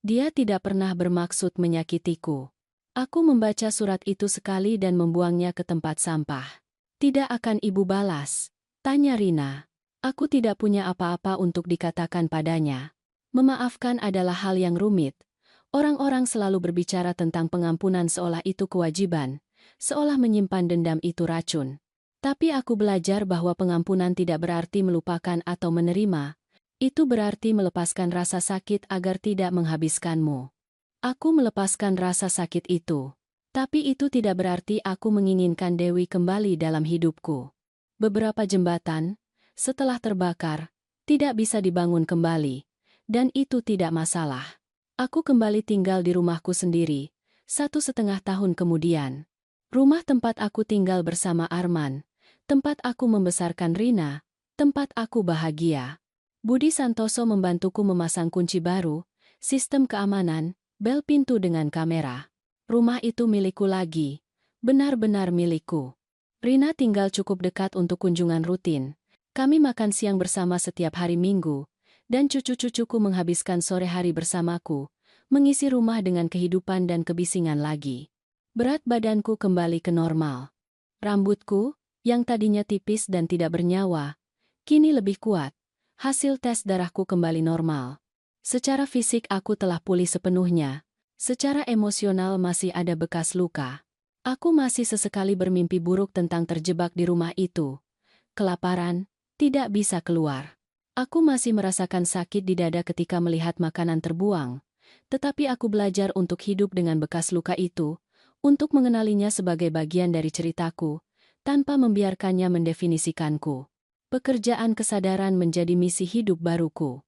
Dia tidak pernah bermaksud menyakitiku. Aku membaca surat itu sekali dan membuangnya ke tempat sampah. Tidak akan ibu balas? Tanya Rina. Aku tidak punya apa-apa untuk dikatakan padanya. Memaafkan adalah hal yang rumit. Orang-orang selalu berbicara tentang pengampunan seolah itu kewajiban, seolah menyimpan dendam itu racun. Tapi aku belajar bahwa pengampunan tidak berarti melupakan atau menerima. Itu berarti melepaskan rasa sakit agar tidak menghabiskanmu. Aku melepaskan rasa sakit itu. Tapi itu tidak berarti aku menginginkan Dewi kembali dalam hidupku. Beberapa jembatan, setelah terbakar, tidak bisa dibangun kembali. Dan itu tidak masalah. Aku kembali tinggal di rumahku sendiri, 1,5 tahun kemudian. Rumah tempat aku tinggal bersama Arman, tempat aku membesarkan Rina, tempat aku bahagia. Budi Santoso membantuku memasang kunci baru, sistem keamanan, bel pintu dengan kamera. Rumah itu milikku lagi, benar-benar milikku. Rina tinggal cukup dekat untuk kunjungan rutin. Kami makan siang bersama setiap hari Minggu. Dan cucu-cucuku menghabiskan sore hari bersamaku, mengisi rumah dengan kehidupan dan kebisingan lagi. Berat badanku kembali ke normal. Rambutku, yang tadinya tipis dan tidak bernyawa, kini lebih kuat. Hasil tes darahku kembali normal. Secara fisik aku telah pulih sepenuhnya. Secara emosional masih ada bekas luka. Aku masih sesekali bermimpi buruk tentang terjebak di rumah itu. Kelaparan, tidak bisa keluar. Aku masih merasakan sakit di dada ketika melihat makanan terbuang, tetapi aku belajar untuk hidup dengan bekas luka itu, untuk mengenalinya sebagai bagian dari ceritaku, tanpa membiarkannya mendefinisikanku. Pekerjaan kesadaran menjadi misi hidup baruku.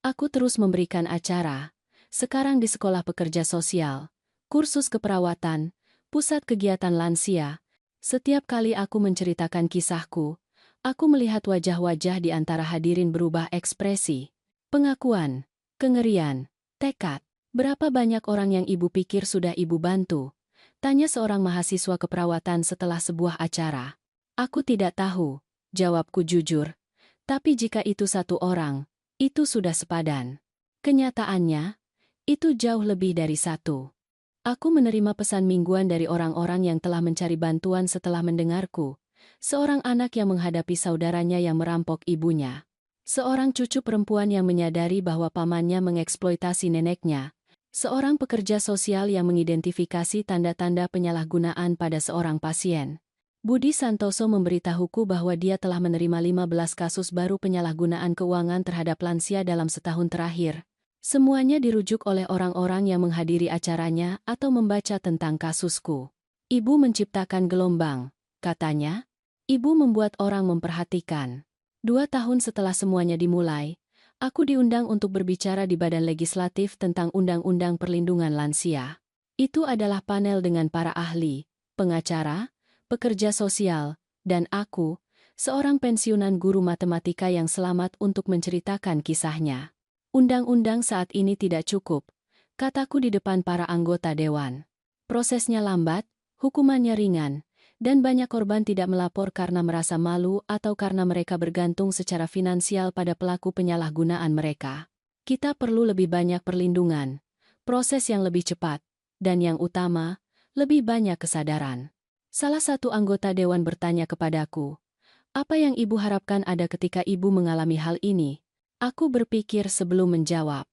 Aku terus memberikan acara, sekarang di sekolah pekerja sosial, kursus keperawatan, pusat kegiatan lansia. Setiap kali aku menceritakan kisahku, aku melihat wajah-wajah di antara hadirin berubah ekspresi. Pengakuan, kengerian, tekad. Berapa banyak orang yang ibu pikir sudah ibu bantu? Tanya seorang mahasiswa keperawatan setelah sebuah acara. Aku tidak tahu, jawabku jujur. Tapi jika itu satu orang, itu sudah sepadan. Kenyataannya, itu jauh lebih dari satu. Aku menerima pesan mingguan dari orang-orang yang telah mencari bantuan setelah mendengarku. Seorang anak yang menghadapi saudaranya yang merampok ibunya. Seorang cucu perempuan yang menyadari bahwa pamannya mengeksploitasi neneknya. Seorang pekerja sosial yang mengidentifikasi tanda-tanda penyalahgunaan pada seorang pasien. Budi Santoso memberitahuku bahwa dia telah menerima 15 kasus baru penyalahgunaan keuangan terhadap lansia dalam setahun terakhir. Semuanya dirujuk oleh orang-orang yang menghadiri acaranya atau membaca tentang kasusku. Ibu menciptakan gelombang, katanya. Ibu membuat orang memperhatikan. 2 tahun setelah semuanya dimulai, aku diundang untuk berbicara di Badan Legislatif tentang Undang-Undang Perlindungan Lansia. Itu adalah panel dengan para ahli, pengacara, pekerja sosial, dan aku, seorang pensiunan guru matematika yang selamat untuk menceritakan kisahnya. Undang-undang saat ini tidak cukup, kataku di depan para anggota dewan. Prosesnya lambat, hukumannya ringan, dan banyak korban tidak melapor karena merasa malu atau karena mereka bergantung secara finansial pada pelaku penyalahgunaan mereka. Kita perlu lebih banyak perlindungan, proses yang lebih cepat, dan yang utama, lebih banyak kesadaran. Salah satu anggota dewan bertanya kepadaku, "Apa yang ibu harapkan ada ketika ibu mengalami hal ini?" Aku berpikir sebelum menjawab.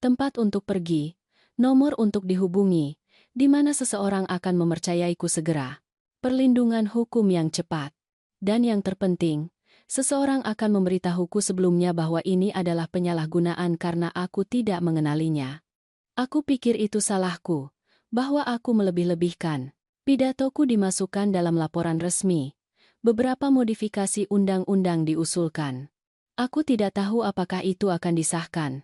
Tempat untuk pergi, nomor untuk dihubungi, di mana seseorang akan mempercayaiku segera. Perlindungan hukum yang cepat. Dan yang terpenting, seseorang akan memberitahuku sebelumnya bahwa ini adalah penyalahgunaan karena aku tidak mengenalinya. Aku pikir itu salahku, bahwa aku melebih-lebihkan. Pidatoku dimasukkan dalam laporan resmi. Beberapa modifikasi undang-undang diusulkan. Aku tidak tahu apakah itu akan disahkan,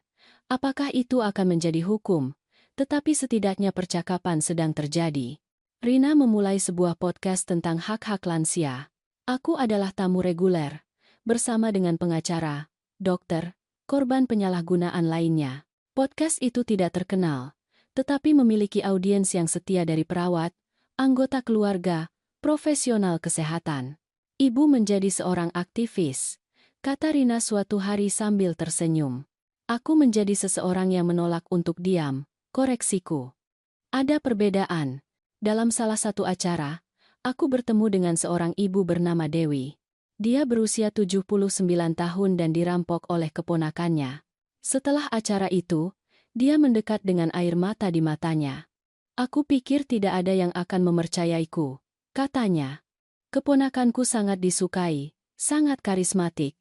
apakah itu akan menjadi hukum, tetapi setidaknya percakapan sedang terjadi. Rina memulai sebuah podcast tentang hak-hak lansia. Aku adalah tamu reguler, bersama dengan pengacara, dokter, korban penyalahgunaan lainnya. Podcast itu tidak terkenal, tetapi memiliki audiens yang setia dari perawat, anggota keluarga, profesional kesehatan. Ibu menjadi seorang aktivis, kata Rina suatu hari sambil tersenyum. Aku menjadi seseorang yang menolak untuk diam, koreksiku. Ada perbedaan. Dalam salah satu acara, aku bertemu dengan seorang ibu bernama Dewi. Dia berusia 79 tahun dan dirampok oleh keponakannya. Setelah acara itu, dia mendekat dengan air mata di matanya. Aku pikir tidak ada yang akan mempercayaiku, katanya. Keponakanku sangat disukai, sangat karismatik.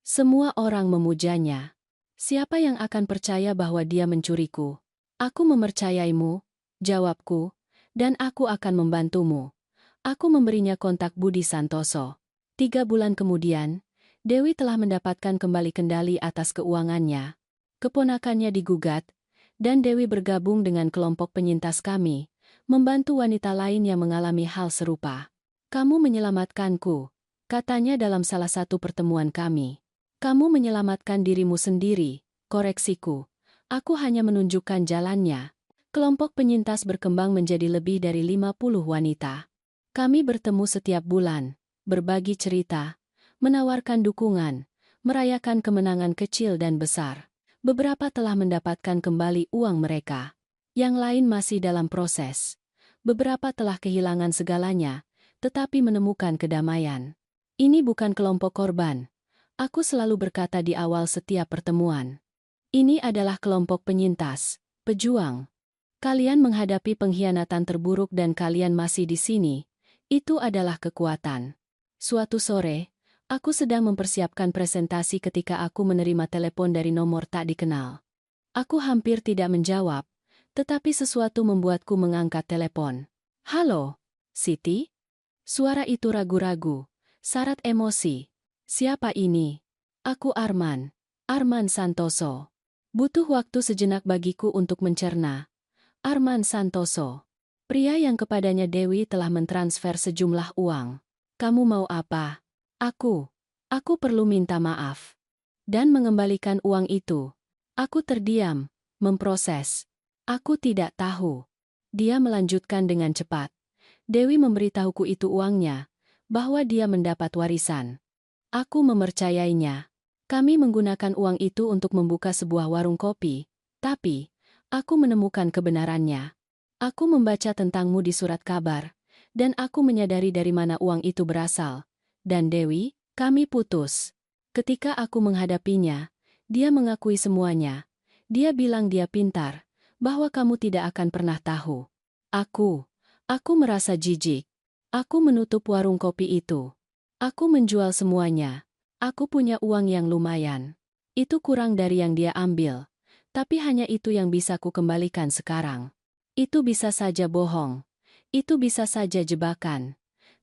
Semua orang memujanya. Siapa yang akan percaya bahwa dia mencuriku? Aku mempercayaimu, jawabku. Dan aku akan membantumu. Aku memberinya kontak Budi Santoso. 3 bulan kemudian, Dewi telah mendapatkan kembali kendali atas keuangannya. Keponakannya digugat, dan Dewi bergabung dengan kelompok penyintas kami, membantu wanita lain yang mengalami hal serupa. Kamu menyelamatkanku, katanya dalam salah satu pertemuan kami. Kamu menyelamatkan dirimu sendiri, koreksiku. Aku hanya menunjukkan jalannya. Kelompok penyintas berkembang menjadi lebih dari 50 wanita. Kami bertemu setiap bulan, berbagi cerita, menawarkan dukungan, merayakan kemenangan kecil dan besar. Beberapa telah mendapatkan kembali uang mereka. Yang lain masih dalam proses. Beberapa telah kehilangan segalanya, tetapi menemukan kedamaian. Ini bukan kelompok korban. Aku selalu berkata di awal setiap pertemuan. Ini adalah kelompok penyintas, pejuang. Kalian menghadapi pengkhianatan terburuk dan kalian masih di sini. Itu adalah kekuatan. Suatu sore, aku sedang mempersiapkan presentasi ketika aku menerima telepon dari nomor tak dikenal. Aku hampir tidak menjawab, tetapi sesuatu membuatku mengangkat telepon. "Halo, Siti?" Suara itu ragu-ragu, syarat emosi. "Siapa ini?" "Aku Arman. Arman Santoso." Butuh waktu sejenak bagiku untuk mencerna. Arman Santoso. Pria yang kepadanya Dewi telah mentransfer sejumlah uang. "Kamu mau apa?" Aku perlu minta maaf. Dan mengembalikan uang itu. Aku terdiam, memproses. Aku tidak tahu. Dia melanjutkan dengan cepat. Dewi memberitahuku itu uangnya, bahwa dia mendapat warisan. Aku mempercayainya. Kami menggunakan uang itu untuk membuka sebuah warung kopi, tapi aku menemukan kebenarannya. Aku membaca tentangmu di surat kabar, dan aku menyadari dari mana uang itu berasal. Dan Dewi, kami putus. Ketika aku menghadapinya, dia mengakui semuanya. Dia bilang dia pintar, bahwa kamu tidak akan pernah tahu. Aku merasa jijik. Aku menutup warung kopi itu. Aku menjual semuanya. Aku punya uang yang lumayan. Itu kurang dari yang dia ambil. Tapi hanya itu yang bisa ku kembalikan sekarang. Itu bisa saja bohong. Itu bisa saja jebakan.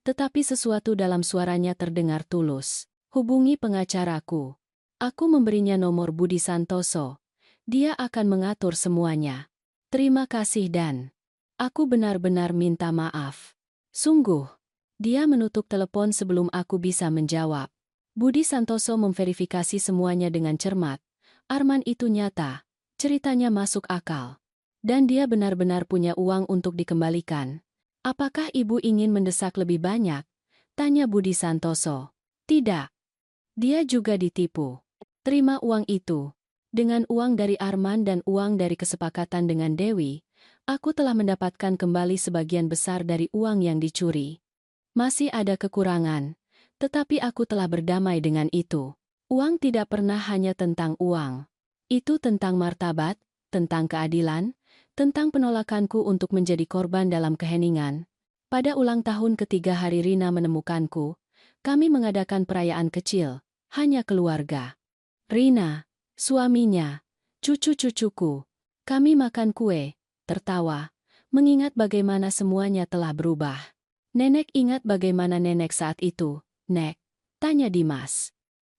Tetapi sesuatu dalam suaranya terdengar tulus. Hubungi pengacaraku. Aku memberinya nomor Budi Santoso. Dia akan mengatur semuanya. Terima kasih dan aku benar-benar minta maaf. Sungguh. Dia menutup telepon sebelum aku bisa menjawab. Budi Santoso memverifikasi semuanya dengan cermat. Arman itu nyata. Ceritanya masuk akal. Dan dia benar-benar punya uang untuk dikembalikan. Apakah ibu ingin mendesak lebih banyak? Tanya Budi Santoso. Tidak. Dia juga ditipu. Terima uang itu. Dengan uang dari Arman dan uang dari kesepakatan dengan Dewi, aku telah mendapatkan kembali sebagian besar dari uang yang dicuri. Masih ada kekurangan, tetapi aku telah berdamai dengan itu. Uang tidak pernah hanya tentang uang. Itu tentang martabat, tentang keadilan, tentang penolakanku untuk menjadi korban dalam keheningan. Pada ulang tahun ketiga hari Rina menemukanku, kami mengadakan perayaan kecil, hanya keluarga. Rina, suaminya, cucu-cucuku. Kami makan kue, tertawa, mengingat bagaimana semuanya telah berubah. Nenek ingat bagaimana nenek saat itu, Nek? Tanya Dimas.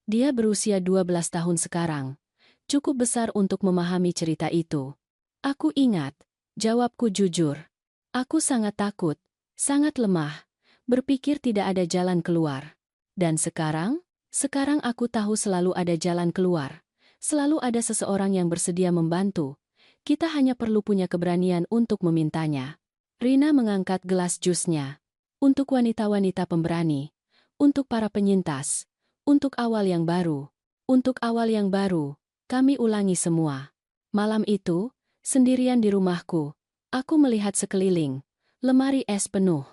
Dia berusia 12 tahun sekarang. Cukup besar untuk memahami cerita itu. Aku ingat, jawabku jujur. Aku sangat takut, sangat lemah, berpikir tidak ada jalan keluar. Dan sekarang aku tahu selalu ada jalan keluar. Selalu ada seseorang yang bersedia membantu. Kita hanya perlu punya keberanian untuk memintanya. Rina mengangkat gelas jusnya. Untuk wanita-wanita pemberani. Untuk para penyintas. Untuk awal yang baru. Untuk awal yang baru. Kami ulangi semua. Malam itu, sendirian di rumahku, aku melihat sekeliling. Lemari es penuh.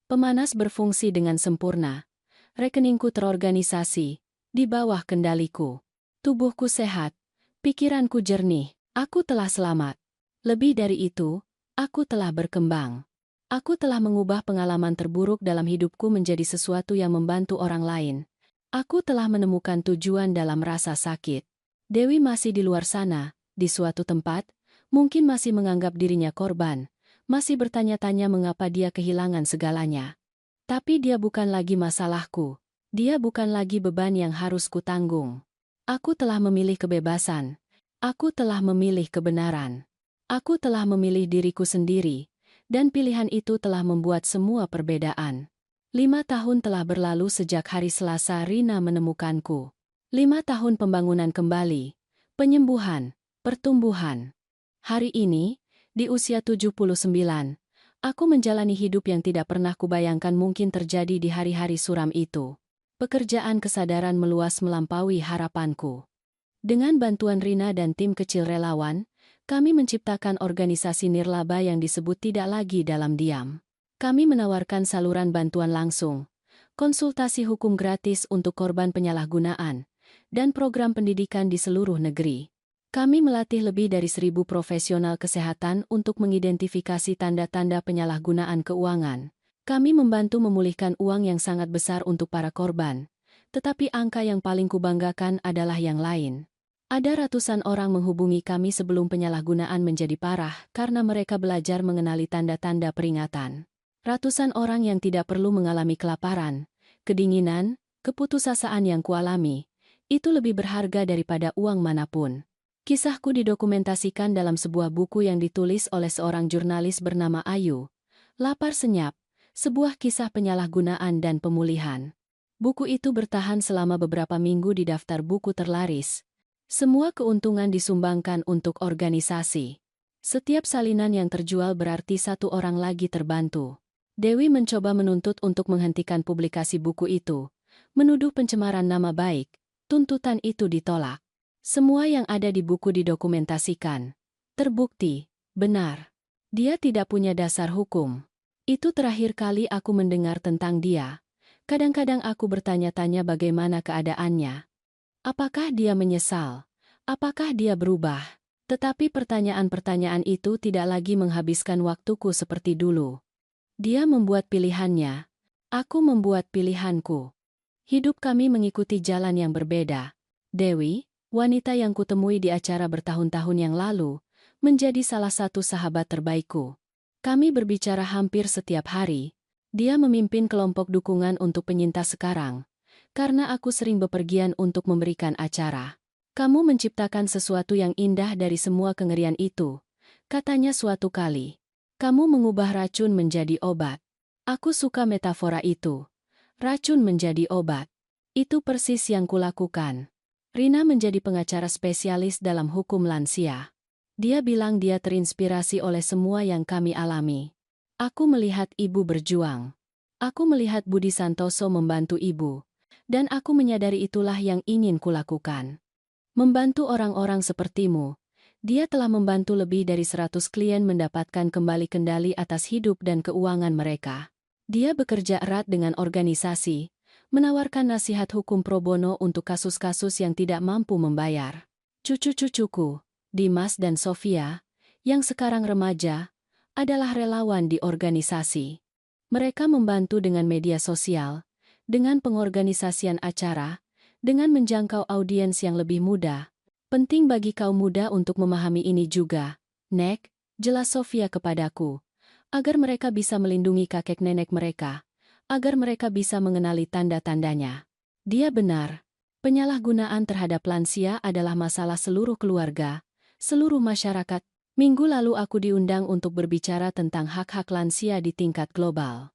Pemanas berfungsi dengan sempurna. Rekeningku terorganisasi. Di bawah kendaliku. Tubuhku sehat. Pikiranku jernih. Aku telah selamat. Lebih dari itu, aku telah berkembang. Aku telah mengubah pengalaman terburuk dalam hidupku menjadi sesuatu yang membantu orang lain. Aku telah menemukan tujuan dalam rasa sakit. Dewi masih di luar sana, di suatu tempat, mungkin masih menganggap dirinya korban, masih bertanya-tanya mengapa dia kehilangan segalanya. Tapi dia bukan lagi masalahku. Dia bukan lagi beban yang harus kutanggung. Aku telah memilih kebebasan. Aku telah memilih kebenaran. Aku telah memilih diriku sendiri. Dan pilihan itu telah membuat semua perbedaan. 5 tahun telah berlalu sejak hari Selasa Rina menemukanku. 5 tahun pembangunan kembali. Penyembuhan. Pertumbuhan. Hari ini, di usia 79, aku menjalani hidup yang tidak pernah kubayangkan mungkin terjadi di hari-hari suram itu. Pekerjaan kesadaran meluas melampaui harapanku. Dengan bantuan Rina dan tim kecil relawan, kami menciptakan organisasi nirlaba yang disebut tidak lagi dalam diam. Kami menawarkan saluran bantuan langsung, konsultasi hukum gratis untuk korban penyalahgunaan, dan program pendidikan di seluruh negeri. Kami melatih lebih dari 1.000 profesional kesehatan untuk mengidentifikasi tanda-tanda penyalahgunaan keuangan. Kami membantu memulihkan uang yang sangat besar untuk para korban. Tetapi angka yang paling kubanggakan adalah yang lain. Ada ratusan orang menghubungi kami sebelum penyalahgunaan menjadi parah karena mereka belajar mengenali tanda-tanda peringatan. Ratusan orang yang tidak perlu mengalami kelaparan, kedinginan, keputusasaan yang kualami. Itu lebih berharga daripada uang manapun. Kisahku didokumentasikan dalam sebuah buku yang ditulis oleh seorang jurnalis bernama Ayu. Lapar Senyap, sebuah kisah penyalahgunaan dan pemulihan. Buku itu bertahan selama beberapa minggu di daftar buku terlaris. Semua keuntungan disumbangkan untuk organisasi. Setiap salinan yang terjual berarti satu orang lagi terbantu. Dewi mencoba menuntut untuk menghentikan publikasi buku itu. Menuduh pencemaran nama baik. Tuntutan itu ditolak. Semua yang ada di buku didokumentasikan. Terbukti, benar. Dia tidak punya dasar hukum. Itu terakhir kali aku mendengar tentang dia. Kadang-kadang aku bertanya-tanya bagaimana keadaannya. Apakah dia menyesal? Apakah dia berubah? Tetapi pertanyaan-pertanyaan itu tidak lagi menghabiskan waktuku seperti dulu. Dia membuat pilihannya. Aku membuat pilihanku. Hidup kami mengikuti jalan yang berbeda. Dewi, wanita yang kutemui di acara bertahun-tahun yang lalu, menjadi salah satu sahabat terbaikku. Kami berbicara hampir setiap hari. Dia memimpin kelompok dukungan untuk penyintas sekarang, karena aku sering bepergian untuk memberikan acara. Kamu menciptakan sesuatu yang indah dari semua kengerian itu, katanya suatu kali. Kamu mengubah racun menjadi obat. Aku suka metafora itu. Racun menjadi obat. Itu persis yang kulakukan. Rina menjadi pengacara spesialis dalam hukum lansia. Dia bilang dia terinspirasi oleh semua yang kami alami. Aku melihat ibu berjuang. Aku melihat Budi Santoso membantu ibu. Dan aku menyadari itulah yang ingin kulakukan. Membantu orang-orang sepertimu. Dia telah membantu lebih dari 100 klien mendapatkan kembali kendali atas hidup dan keuangan mereka. Dia bekerja erat dengan organisasi, menawarkan nasihat hukum pro bono untuk kasus-kasus yang tidak mampu membayar. Cucu-cucuku, Dimas dan Sofia, yang sekarang remaja, adalah relawan di organisasi. Mereka membantu dengan media sosial, dengan pengorganisasian acara, dengan menjangkau audiens yang lebih muda. Penting bagi kaum muda untuk memahami ini juga, Nek, jelas Sofia kepadaku, agar mereka bisa melindungi kakek nenek mereka, agar mereka bisa mengenali tanda-tandanya. Dia benar, penyalahgunaan terhadap lansia adalah masalah seluruh keluarga, seluruh masyarakat. Minggu lalu aku diundang untuk berbicara tentang hak-hak lansia di tingkat global.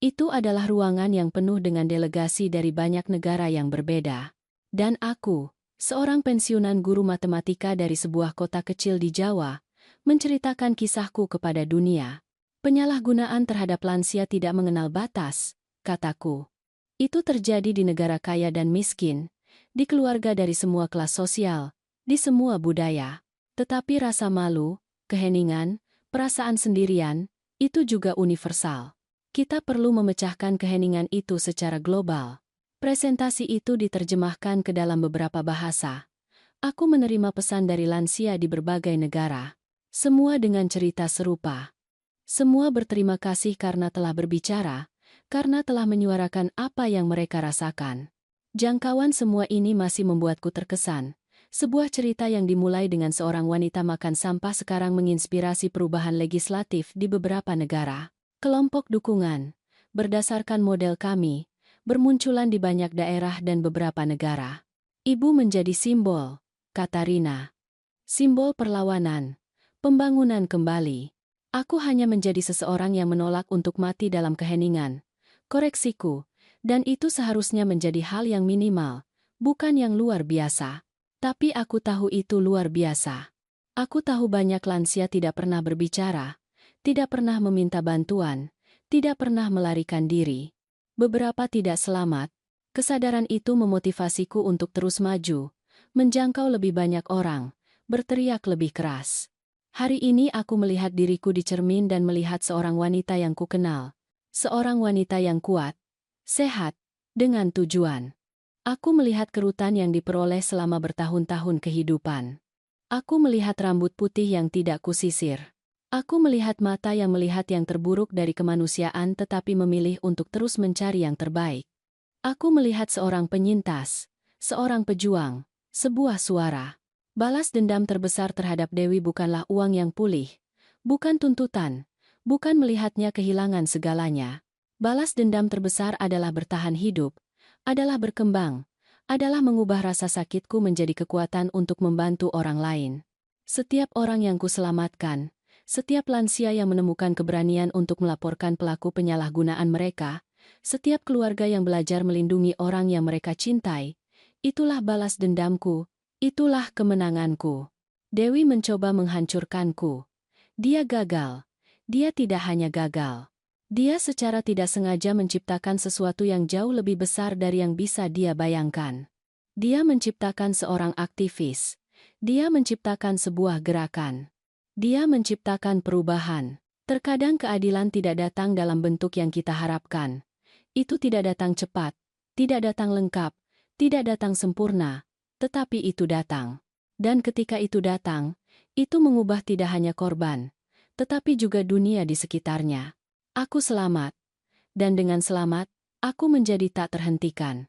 Itu adalah ruangan yang penuh dengan delegasi dari banyak negara yang berbeda. Dan aku, seorang pensiunan guru matematika dari sebuah kota kecil di Jawa, menceritakan kisahku kepada dunia. Penyalahgunaan terhadap lansia tidak mengenal batas, kataku. Itu terjadi di negara kaya dan miskin, di keluarga dari semua kelas sosial, di semua budaya. Tetapi rasa malu, keheningan, perasaan sendirian, itu juga universal. Kita perlu memecahkan keheningan itu secara global. Presentasi itu diterjemahkan ke dalam beberapa bahasa. Aku menerima pesan dari lansia di berbagai negara. Semua dengan cerita serupa. Semua berterima kasih karena telah berbicara, karena telah menyuarakan apa yang mereka rasakan. Jangkauan semua ini masih membuatku terkesan. Sebuah cerita yang dimulai dengan seorang wanita makan sampah sekarang menginspirasi perubahan legislatif di beberapa negara. Kelompok dukungan, berdasarkan model kami, bermunculan di banyak daerah dan beberapa negara. Ibu menjadi simbol, kata Rina. Simbol perlawanan, pembangunan kembali. Aku hanya menjadi seseorang yang menolak untuk mati dalam keheningan. Koreksiku, dan itu seharusnya menjadi hal yang minimal, bukan yang luar biasa. Tapi aku tahu itu luar biasa. Aku tahu banyak lansia tidak pernah berbicara, tidak pernah meminta bantuan, tidak pernah melarikan diri. Beberapa tidak selamat. Kesadaran itu memotivasiku untuk terus maju, menjangkau lebih banyak orang, berteriak lebih keras. Hari ini aku melihat diriku di cermin dan melihat seorang wanita yang kukenal. Seorang wanita yang kuat, sehat, dengan tujuan. Aku melihat kerutan yang diperoleh selama bertahun-tahun kehidupan. Aku melihat rambut putih yang tidak kusisir. Aku melihat mata yang melihat yang terburuk dari kemanusiaan tetapi memilih untuk terus mencari yang terbaik. Aku melihat seorang penyintas, seorang pejuang, sebuah suara. Balas dendam terbesar terhadap Dewi bukanlah uang yang pulih, bukan tuntutan, bukan melihatnya kehilangan segalanya. Balas dendam terbesar adalah bertahan hidup, adalah berkembang, adalah mengubah rasa sakitku menjadi kekuatan untuk membantu orang lain. Setiap orang yang kuselamatkan, setiap lansia yang menemukan keberanian untuk melaporkan pelaku penyalahgunaan mereka, setiap keluarga yang belajar melindungi orang yang mereka cintai, itulah balas dendamku, itulah kemenanganku. Dewi mencoba menghancurkanku. Dia gagal. Dia tidak hanya gagal. Dia secara tidak sengaja menciptakan sesuatu yang jauh lebih besar dari yang bisa dia bayangkan. Dia menciptakan seorang aktivis. Dia menciptakan sebuah gerakan. Dia menciptakan perubahan. Terkadang keadilan tidak datang dalam bentuk yang kita harapkan. Itu tidak datang cepat, tidak datang lengkap, tidak datang sempurna, tetapi itu datang. Dan ketika itu datang, Itu mengubah tidak hanya korban, tetapi juga dunia di sekitarnya. Aku selamat, dan dengan selamat, aku menjadi tak terhentikan.